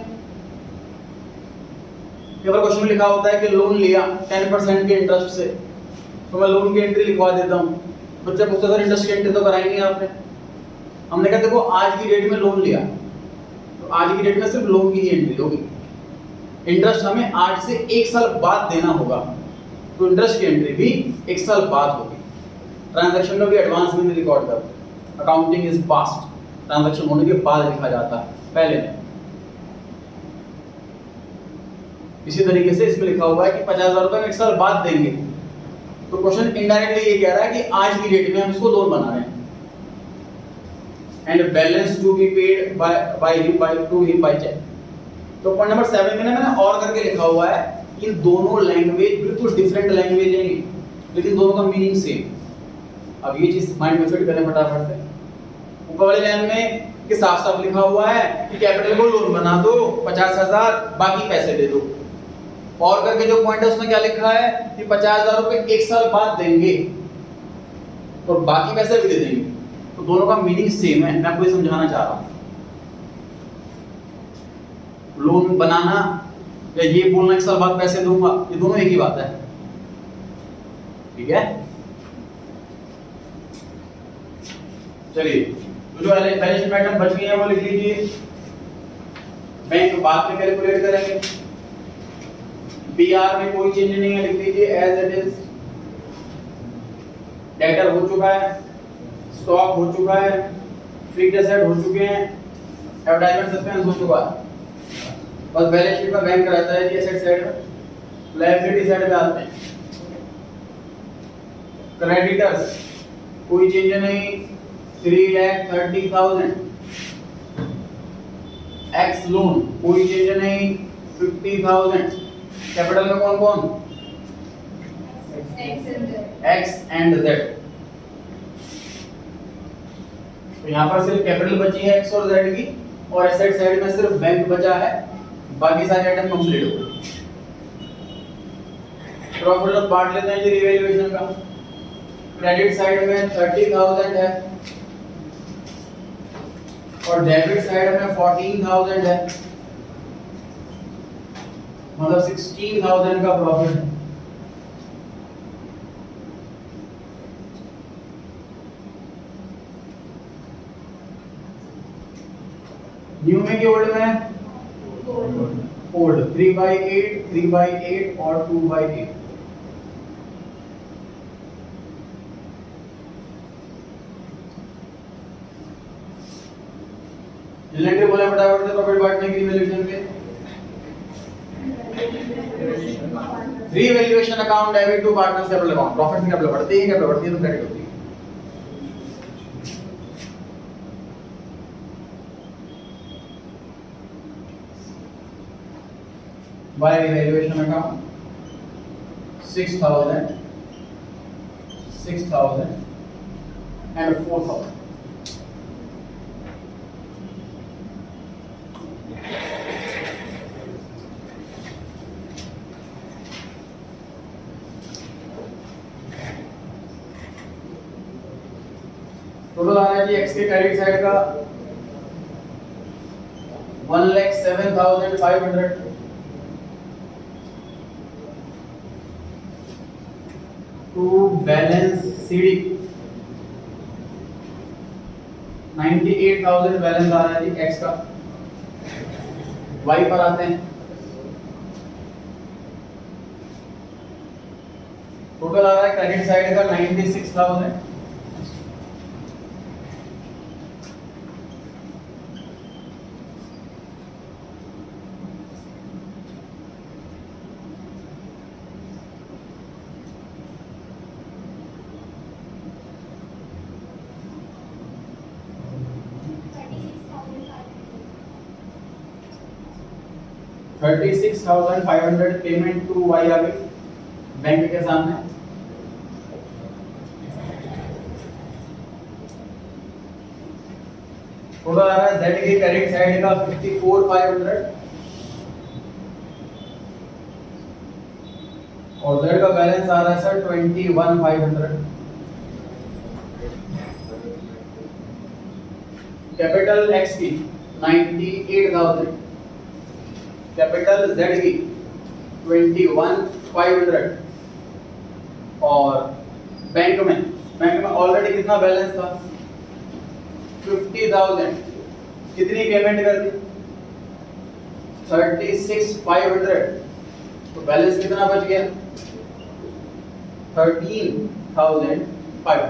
केवल क्वेश्चन में लिखा होता है कि लोन लिया 10% के इंटरेस्ट से, तो मैं लोन की एंट्री लिखवा देता हूँ। बच्चा पूछता सर इंटरेस्ट की एंट्री तो कराई नहीं आपने। हमने कहा देखो आज की डेट में लोन लिया, तो आज की डेट में सिर्फ लोन की ही एंट्री होगी। इंटरेस्ट हमें आज से 1 साल बाद देना होगा, तो इंटरेस्ट की एंट्री भी 1 साल बाद होगी। ट्रांजैक्शन में भी एडवांस में रिकॉर्ड करते हैं। अकाउंटिंग इज पास्ट, ट्रांजैक्शन होने के बाद लिखा जाता है, पहले नहीं। इसी तरीके से इसमें लिखा हुआ है कि 50,000 रुपए हम 1 साल बाद देंगे, तो क्वेश्चन इनडायरेक्टली ये कह रहा है कि आज की डेट में हम इसको लोन बना रहे हैं। And balance to be paid by him by to him by cheque. तो पॉइंट नंबर 7 में मैंने और करके लिखा हुआ है कि दोनों लैंग्वेज बिल्कुल डिफरेंट लैंग्वेज है, लेकिन दोनों का मीनिंग सेम। अब ये चीज माइंड में फिट करें फटाफट से। ऊपर वाले लाइन में कि साफ साफ लिखा हुआ है कि कैपिटल को लोन बना दो 50,000, बाकी पैसे दे दो। और करके जो पॉइंट है उसमें क्या लिखा है कि 50,000 रुपए 1 साल बाद देंगे और बाकी पैसे भी दे देंगे। तो दोनों का मीनिंग सेम है, मैं आपको ये समझाना चाह रहा हूं। लोन बनाना या ये बोलना 1 साल बाद पैसे दूंगा, ये दोनों एक ही बात है। ठीक है, चलिए तो जो बैलेंस शीट आइटम बच गए हैं वो लिख लीजिए। बैंक बाद में कैलकुलेट करेंगे। बीआर में कोई चेंज नहीं है, लिख लीजिए एज इट इज। डेटर हो चुका है, स्टॉक हो चुका है, फिक्स्ड एसेट हो चुके हैं, एडवर्टाइजमेंट सस्पेंस हो चुका है। बस बैलेंस शीट में बैंक रहता है कि एसेट साइड में, लायबिलिटी साइड पे आते हैं। क्रेडिटर्स कोई चेंज नहीं, 3,30,000। एक्स लोन कोई चेंज नहीं, 50,000। कैपिटल में कौन कौन? X and Z. तो यहाँ पर सिर्फ कैपिटल बची है एक्स और जेड की, और एसेट साइड में सिर्फ बैंक बचा है, बाकी सारे आइटम कंप्लीट हो गए। प्रॉफिट लॉस पार्ट लेते हैं जी रिवैल्यूएशन का। क्रेडिट साइड में 30,000 है और डेबिट साइड में 14,000 है, मतलब 16,000 का प्रॉफिट है। न्यू में कि ओल्ड में? ओल्ड। 3/8, 3/8 और 2/8। रिलेटिव बोले फटाफट से प्रॉफिट बांटने की रिवैल्यूएशन पे। Revaluation account debit to partners capital account. Profit से कैपिटल बढ़ती है, कैपिटल बढ़ती है तो क्रेडिट होती है। By revaluation account 6,000 and 4,000। Total आ रहा है जी एक्स के क्रेडिट साइड का 1,07,500 टू बैलेंस सीडी 98,000 बैलेंस आ रहा है जी एक्स का। वाई पर आते हैं। टोटल आ रहा है क्रेडिट साइड का 96,000 36,500 पेमेंट टू वाई आ गई बैंक के सामने। टोटल आ रहा है जेड की क्रेडिट साइड का 54,500 और जेड का बैलेंस आ रहा है सर 21,500। कैपिटल एक्स की 98,000, कैपिटल जेड की 21,500 और बैंक में ऑलरेडी कितना बैलेंस था 50,000। कितनी पेमेंट कर दी 36,500, तो बैलेंस कितना बच गया 13,500।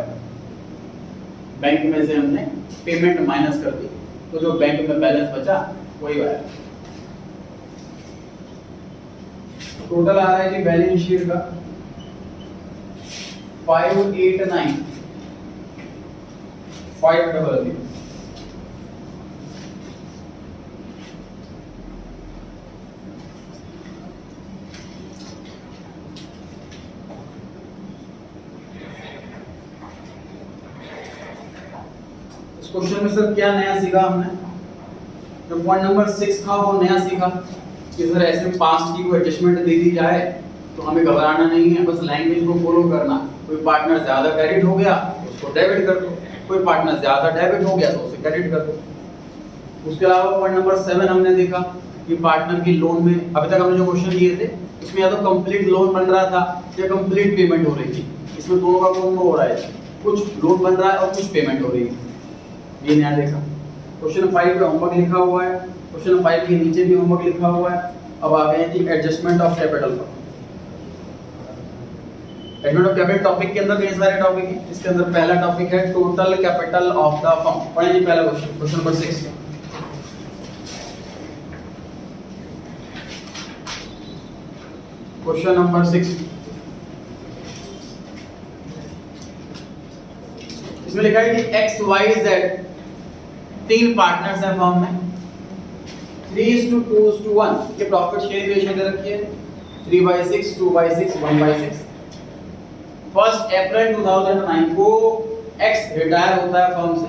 बैंक में से हमने पेमेंट माइनस कर दी, तो जो बैंक में बैलेंस बचा वही आया। टोटल आ रहा है जी बैलेंस शीट का 589 500। इस क्वेश्चन में सर क्या नया सीखा हमने? जो पॉइंट नंबर 6 था वो नया सीखा। कि सर ऐसे पास्ट की कोई एडजस्टमेंट दे दी जाए तो हमें घबराना नहीं है, बस लैंग्वेज को फॉलो करना। कोई पार्टनर ज्यादा क्रेडिट हो गया तो उसको डेबिट कर दो, कोई पार्टनर ज्यादा डेबिट हो गया तो उसे क्रेडिट कर दो। उसके अलावा पॉइंट नंबर 7 हमने देखा कि पार्टनर की लोन में अभी तक हमने जो क्वेश्चन लिए थे उसमें या तो कंप्लीट लोन बन रहा था या कंप्लीट पेमेंट हो रही थी। इसमें दोनों का कॉम्बो हो रहा है, कुछ लोन बन रहा है और कुछ पेमेंट हो रही है। ये नया देखा। क्वेश्चन 5 पे होमवर्क लिखा हुआ है, क्वेश्चन 5 के नीचे भी होमवर्क लिखा हुआ है। अब आ गए हैं एडजस्टमेंट ऑफ कैपिटल पर। एडजस्टमेंट ऑफ कैपिटल टॉपिक के अंदर कई सारे टॉपिक हैं। इसके अंदर पहला टॉपिक है total capital of the firm. पढ़ें जी पहला question, question number 6। Question number 6 इसमें लिखा है कि एक्स वाई जेड तीन पार्टनर्स हैं फर्म में। 3:2:1 ये प्रॉफिट शेयरिंग रेशियो दे रखी है। 3/6, 2/6, 1/6। 1 अप्रैल 2009 को एक्स रिटायर होता है फर्म से,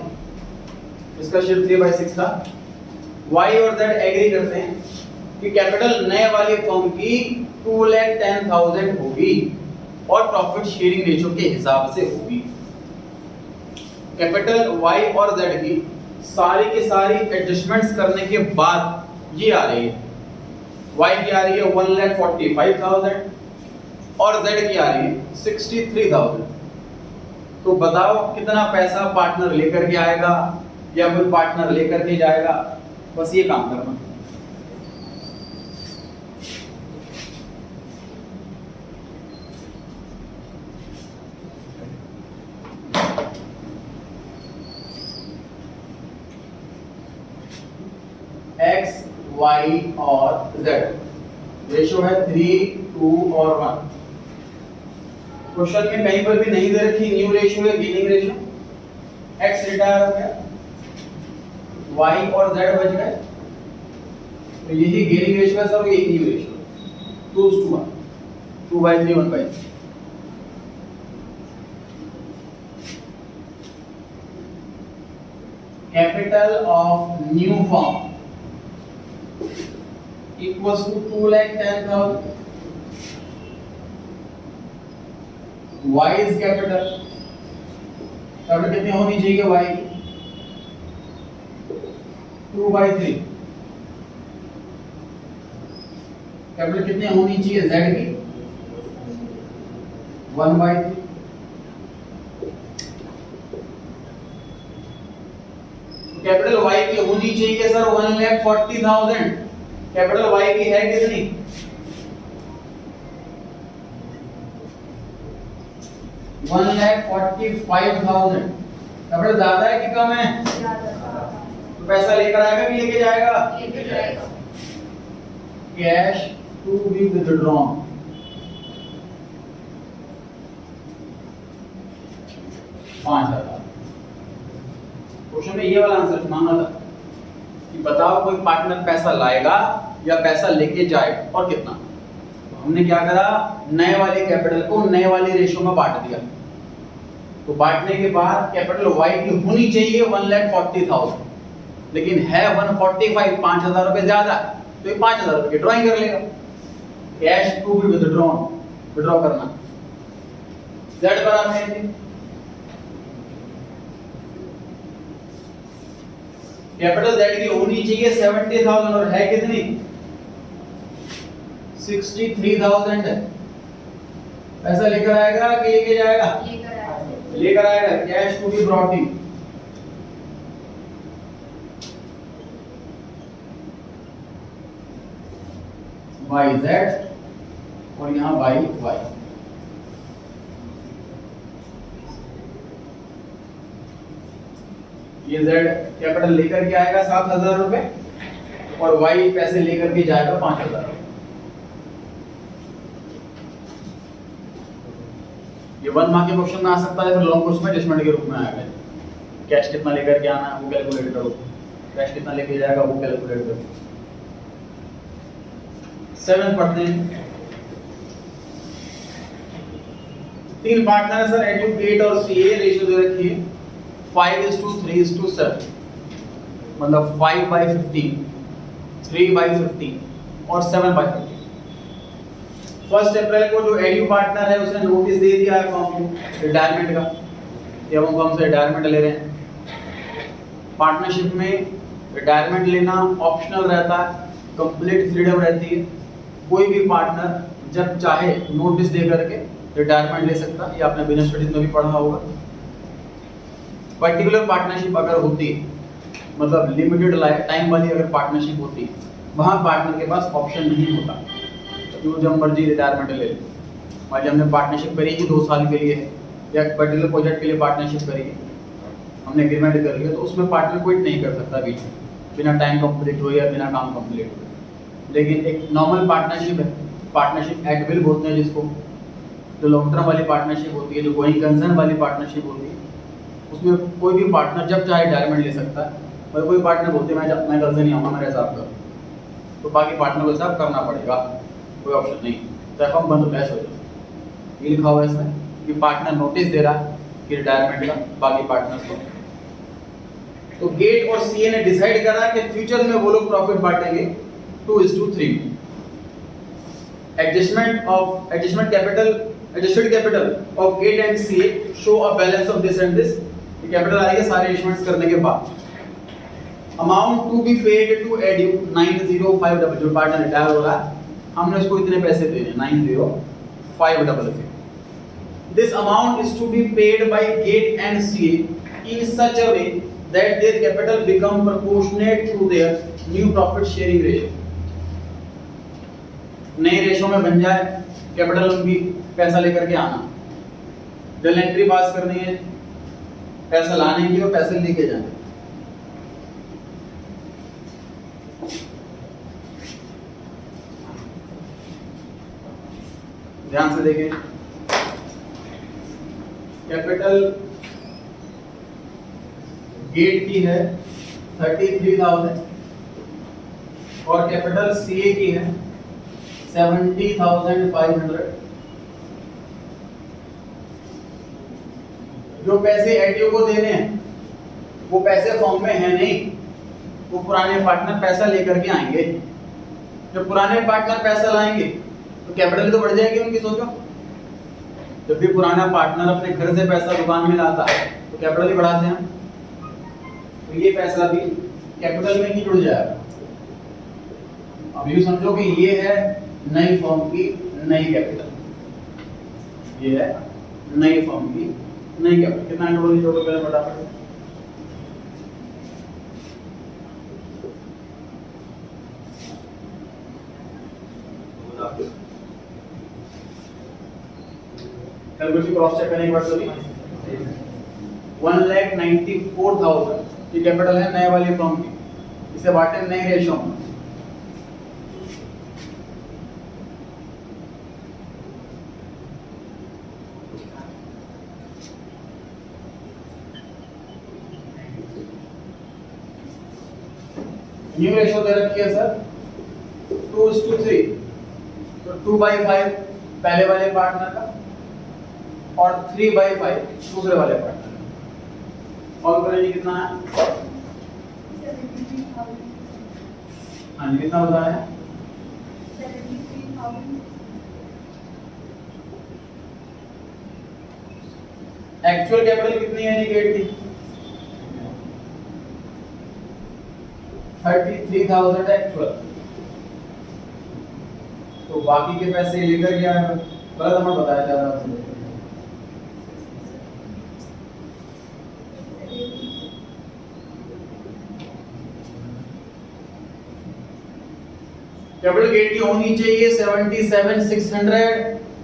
इसका शेयर 3/6 था। वाई और जेड एग्री करते हैं कि कैपिटल नए वाली फर्म की 2,10,000 होगी और प्रॉफिट शेयरिंग रेशियो के हिसाब से होगी। कैपिटल वाई और जेड की सारी एडजस्टमेंट्स करने के बाद ये आ रही है। वाई की आ रही है 1,45,000 और जेड की आ रही है 63,000। तो बताओ कितना पैसा पार्टनर लेकर के आएगा या कोई पार्टनर लेकर के जाएगा, बस ये काम करना। एक्स वाई और जेड रेशो है 3, 2 और 1। क्वेश्चन में कहीं पर भी नहीं दे रखी न्यू रेशो है गेनिंग रेशो। एक्स रिटायर हो गया, वाई और जेड बच गए, तो यही गेनिंग रेशो है सर, यही new ratio 2:1, 2/3, 1/3। Capital of new firm equals to 2,10,000. Y is capital. Capital कितनी होनी चाहिए Y की? 2/3। कैपिटल कितनी होनी चाहिए Z की? 1/3। कैपिटल Y की होनी चाहिए सर 1,40,000। कैपिटल Y की है कितनी? 1,45,000। कैपिटल ज्यादा है कि कम है? तो पैसा लेकर आएगा कि लेके जाएगा? लेके जाएगा। Cash to be withdrawn. Question में ये वाला आंसर मांगा था कि बताओ कोई पार्टनर पैसा लाएगा या पैसा लेके जाए और कितना। तो हमने क्या करा, नए वाले कैपिटल को नए वाली रेशो में बांट दिया। तो बांटने के बाद कैपिटल वाई की होनी चाहिए 1,40,000, लेकिन है 145, 5,000 रुपए ज्यादा, तो ये 5,000 रुपए की ड्रॉइंग कर लेगा। Cash to be withdrawn, withdraw करना। जेड बराबर है कैपिटल जेड की होनी चाहिए 70,000 और है कितनी? 63,000 है। पैसा लेकर आएगा कि लेके जाएगा? लेकर आएगा। Cash to be brought in. Y Z और यहां वाई वाई। ये जेड कैपिटल लेकर के आएगा 7,000 रुपए और वाई पैसे लेकर के जाएगा 5,000 रुपए। ये 1 मार्क के क्वेश्चन में आ सकता है, फिर लॉन्ग क्वेश्चन में एडजस्टमेंट के रूप में आएगा। कैश कितना लेकर के आना है वो कैलकुलेट करो, कैश कितना लेके जाएगा वो कैलकुलेट करो। 7 पढ़ते हैं। तीन पार्टनर है सर, एडुकेट और सीए। रेशियो दे रखी है 5:3:7, मतलब 5/15, 3/15। और 7/50। 1 अप्रैल को जो एडयू पार्टनर है उसने नोटिस दे दिया है फॉर्म को रिटायरमेंट का कि अब हम फॉर्म से रिटायरमेंट ले रहे हैं। पार्टनरशिप में रिटायरमेंट लेना ऑप्शनल रहता है, कंप्लीट फ्रीडम रहती है। कोई भी पार्टनर जब चाहे नोटिस दे करके रिटायरमेंट ले सकता है। ये आपने बिजनेस स्टडीज में भी पढ़ा होगा। पर्टिकुलर पार्टनरशिप अगर होती मतलब लिमिटेड लाइफ टाइम वाली अगर पार्टनरशिप होती वहाँ पार्टनर के पास ऑप्शन नहीं होता, जो जब मर्जी रिटायरमेंट ले ले। मान हमने पार्टनरशिप करी कि 2 साल के लिए है या पर्टिकुलर प्रोजेक्ट के लिए पार्टनरशिप करी, हमने एग्रीमेंट कर लिया, तो उसमें पार्टनर क्विट नहीं कर सकता बीच में, बिना टाइम कंप्लीट हो या बिना काम कंप्लीट हो। लेकिन एक नॉर्मल पार्टनरशिप है, पार्टनरशिप एट विल बोलते हैं जिसको, जो लॉन्ग टर्म वाली पार्टनरशिप होती है, जो गोइंग कंसर्न वाली पार्टनरशिप होती है, उसमें कोई भी पार्टनर जब चाहे रिटायरमेंट ले सकता है। और कोई पार्टनर बोलते हैं मैं कल से नहीं आऊँगा, मेरे हिसाब करो, तो बाकी पार्टनर को हिसाब करना पड़ेगा, कोई ऑप्शन नहीं, तो अकाउंट बंद कैश हो जाए। ये लिखा हुआ है इसमें कि पार्टनर नोटिस दे रहा है कि रिटायरमेंट का, बाकी पार्टनर्स को। तो गेट और सीए ने डिसाइड करा कि फ्यूचर में वो लोग प्रॉफिट बांटेंगे 2:3। Adjusted capital of gate and CA show a balance of this and this. ये कैपिटल आएगा सारे इशुमेंट्स करने के बाद। Amount to be paid to एडयू 90500, जो पार्टनर रिटायर हो रहा है, हमने उसको इतने पैसे देने 90500। This amount is to be paid by GATE and CA in such a way that their capital become proportionate to their new profit sharing ratio. नए रेशो में बन जाए कैपिटल, उनकी पैसा लेकर के आना, जल एंट्री पास करनी है, पैसा लाने की और पैसे लेके जाने। ध्यान से देखें, कैपिटल गेट की है 33,000 और कैपिटल सीए की है 70,500। जो पैसे एडयू को देने हैं वो पैसे फॉर्म में है नहीं, वो पुराने पार्टनर पैसा लेकर के आएंगे। जब पुराने पार्टनर पैसा लाएंगे तो कैपिटल तो बढ़ जाएगी उनकी। सोचो, जब भी पुराना पार्टनर अपने घर से पैसा दुकान में लाता है तो कैपिटल ही बढ़ाते हैं, तो ये पैसा भी कैपिटल में ही जुड़ जाएगा। अब ये समझो कि ये है नई फर्म की नई कैपिटल, ये है नई फर्म की नई कैपिटल। कितना जोड़ोगे जोड़ो पहले फटाफट। कैलकुलेशन क्रॉस चेक करने के बाद सभी 1,94,000 की कैपिटल है नए वाली फर्म की, इसे बांटे नए रेशो में। न्यू रेशो दे रखी है सर 2:3, तो 2/5 पहले वाले पार्टनर का और 3/5 दूसरे वाले पार्टनर का। और करेंगे कितना है? हाँ जी, कितना होता है? 73,000। एक्चुअल कैपिटल कितनी है इंडिकेट की? 33,000 एक्चुअल। तो बाकी के पैसे लेकर क्या है? गलत अमाउंट बताया जा रहा है। कैपिटल गेट की होनी चाहिए 77,600,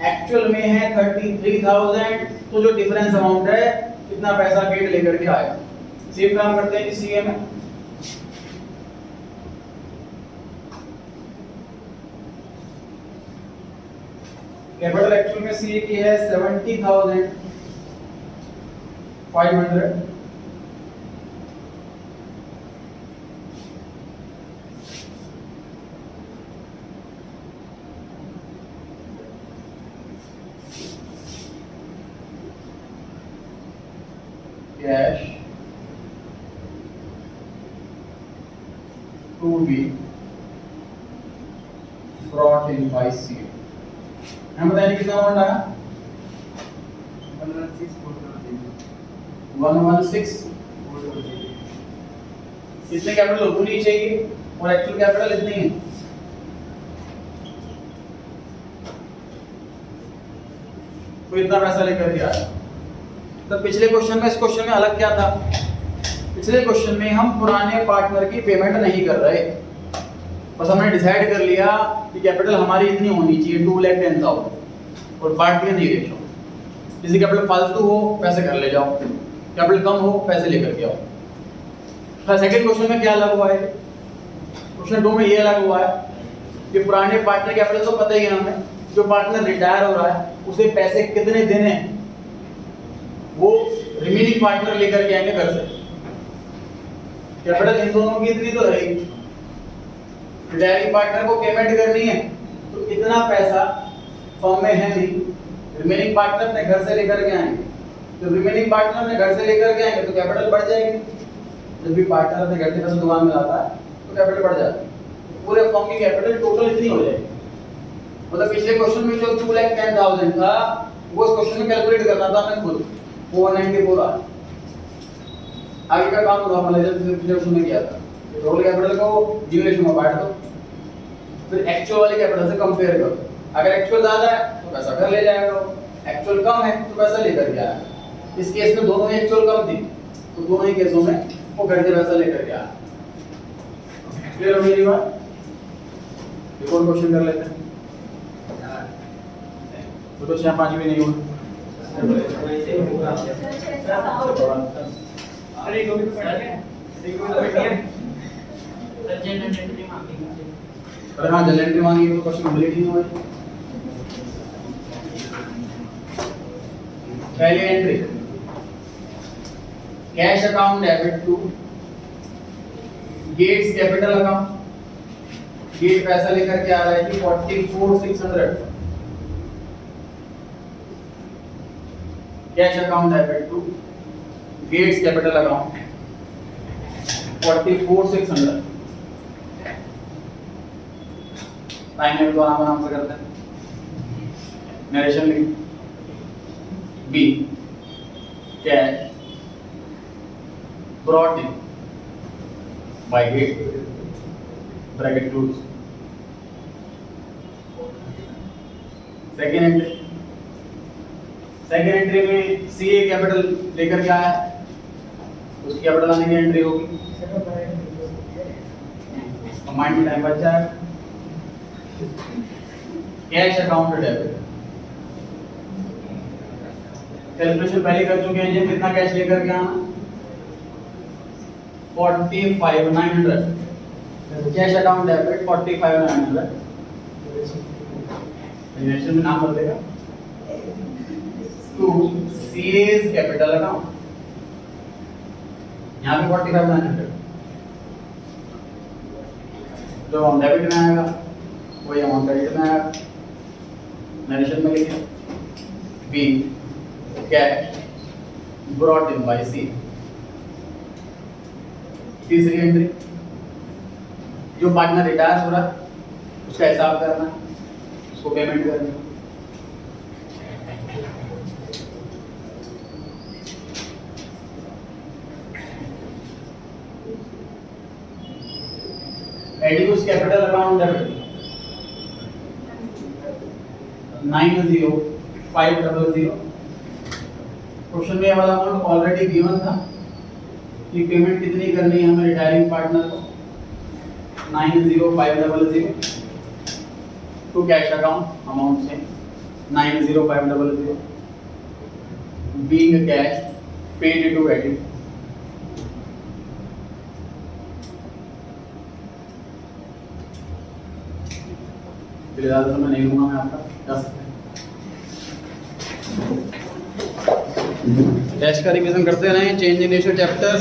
एक्चुअल में है 33,000, तो जो डिफरेंस अमाउंट है कितना पैसा गेट लेकर के आएगा। सेम काम करते हैं सीए में। कैपिटल एक्चुअल में सीए की है 70,500, cash to be brought in by C। हम बताएंगे कितना अमाउंट आया 116। कितने कैपिटल होनी चाहिए और एक्चुअल कैपिटल इतनी है। तो इतना पैसा लेकर के आया। तो पिछले क्वेश्चन में, इस क्वेश्चन में अलग क्या था, पिछले क्वेश्चन में हम पुराने पार्टनर की पेमेंट नहीं कर रहे, बस हमने डिसाइड कर लिया कि कैपिटल हमारी इतनी होनी चाहिए 2,10,000 और बांट दिया नहीं रेशो। किसी कैपिटल फालतू हो पैसे घर ले जाओ, कैपिटल कम हो पैसे लेकर के आओ। तो सेकंड क्वेश्चन में क्या अलग हुआ है, क्वेश्चन 2 में ये अलग हुआ है कि पुराने पार्टनर कैपिटल तो पता ही है हमें, जो पार्टनर रिटायर हो रहा है उसे पैसे कितने देने हैं वो रिमेनिंग पार्टनर लेकर के आएंगे घर से। कैपिटल इन दोनों की इतनी तो रहेगी, रिटायरिंग पार्टनर को पेमेंट करनी है तो इतना पैसा फर्म में है नहीं, रिमेनिंग पार्टनर अपने घर से लेकर के आएंगे। तो रिमेनिंग पार्टनर अपने घर से लेकर के आएंगे तो कैपिटल बढ़ जाएगी। जब भी पार्टनर अपने घर से पैसे दुकान में लाता है तो कैपिटल बढ़ जाती है, पूरे फर्म की कैपिटल टोटल इतनी हो जाएगी। मतलब पिछले क्वेश्चन में जो 2,10,000 था वो इस क्वेश्चन में कैलकुलेट करना था हमें खुद, 494 आ। आगे का काम नॉर्मल है जैसे पिछले क्वेश्चन में किया था, टोटल कैपिटल को गिवन रेशियो में बांट दो, फिर एक्चुअल वाले कैपिटल से कंपेयर करो। अगर एक्चुअल ज्यादा है तो पैसा घर ले जाएगा, एक्चुअल कम है तो पैसा लेकर के आएगा। इस केस में दोनों ही एक्चुअल कम थी तो दोनों ही केसों में वो घर से पैसा लेकर के आया। क्लियर हो मेरी बात? एक और क्वेश्चन कर लेते हैं। तो 6-5 भी नहीं हुआ। अरे कभी तो पढ़ गए, अरे हाँ जनरल एंट्री मांगी तो क्वेश्चन कंप्लीट ही हुआ। पहली entry cash account debit to Gates capital account. Gate पैसा लेकर के आ रहा है कि 44,600। Cash account debit to Gates capital account 44,600। Time में तो आराम से करते हैं। नरेशन लिख be cash brought in by gate bracket close। Second entry में सीए कैपिटल लेकर के आया, उसकी कैपिटल आने की एंट्री होगी। माइंड में टाइम बचा है। कैश अकाउंट डेबिट कैलकुलेशन पहले कर चुके हैं जी, कितना कैश लेकर के आना 45,900। Cash account debit 45,900। रिलेशन में नाम भर देगा टू सीएस कैपिटल अकाउंट। यहाँ पे 45,900 जो अमाउंट डेबिट में आएगा वही अमाउंट क्रेडिट में आएगा। नरेशन में लिखे be cash brought in by C. तीसरी एंट्री जो पार्टनर रिटायर हो रहा है उसका हिसाब करना, उसको पेमेंट करनी। एडियूस कैपिटल अकाउंट डेबिट 90,500। क्वेश्चन में वाला अमाउंट ऑलरेडी गिवन था कि पेमेंट कितनी करनी है हमें रिटायरिंग पार्टनर को 90,500 टू कैश अकाउंट अमाउंट से 90,500 being cash paid to Edith. ज़्यादा समय नहीं लूंगा मैं आपका, कैश का रिवीजन करते रहें। Change in ratio chapter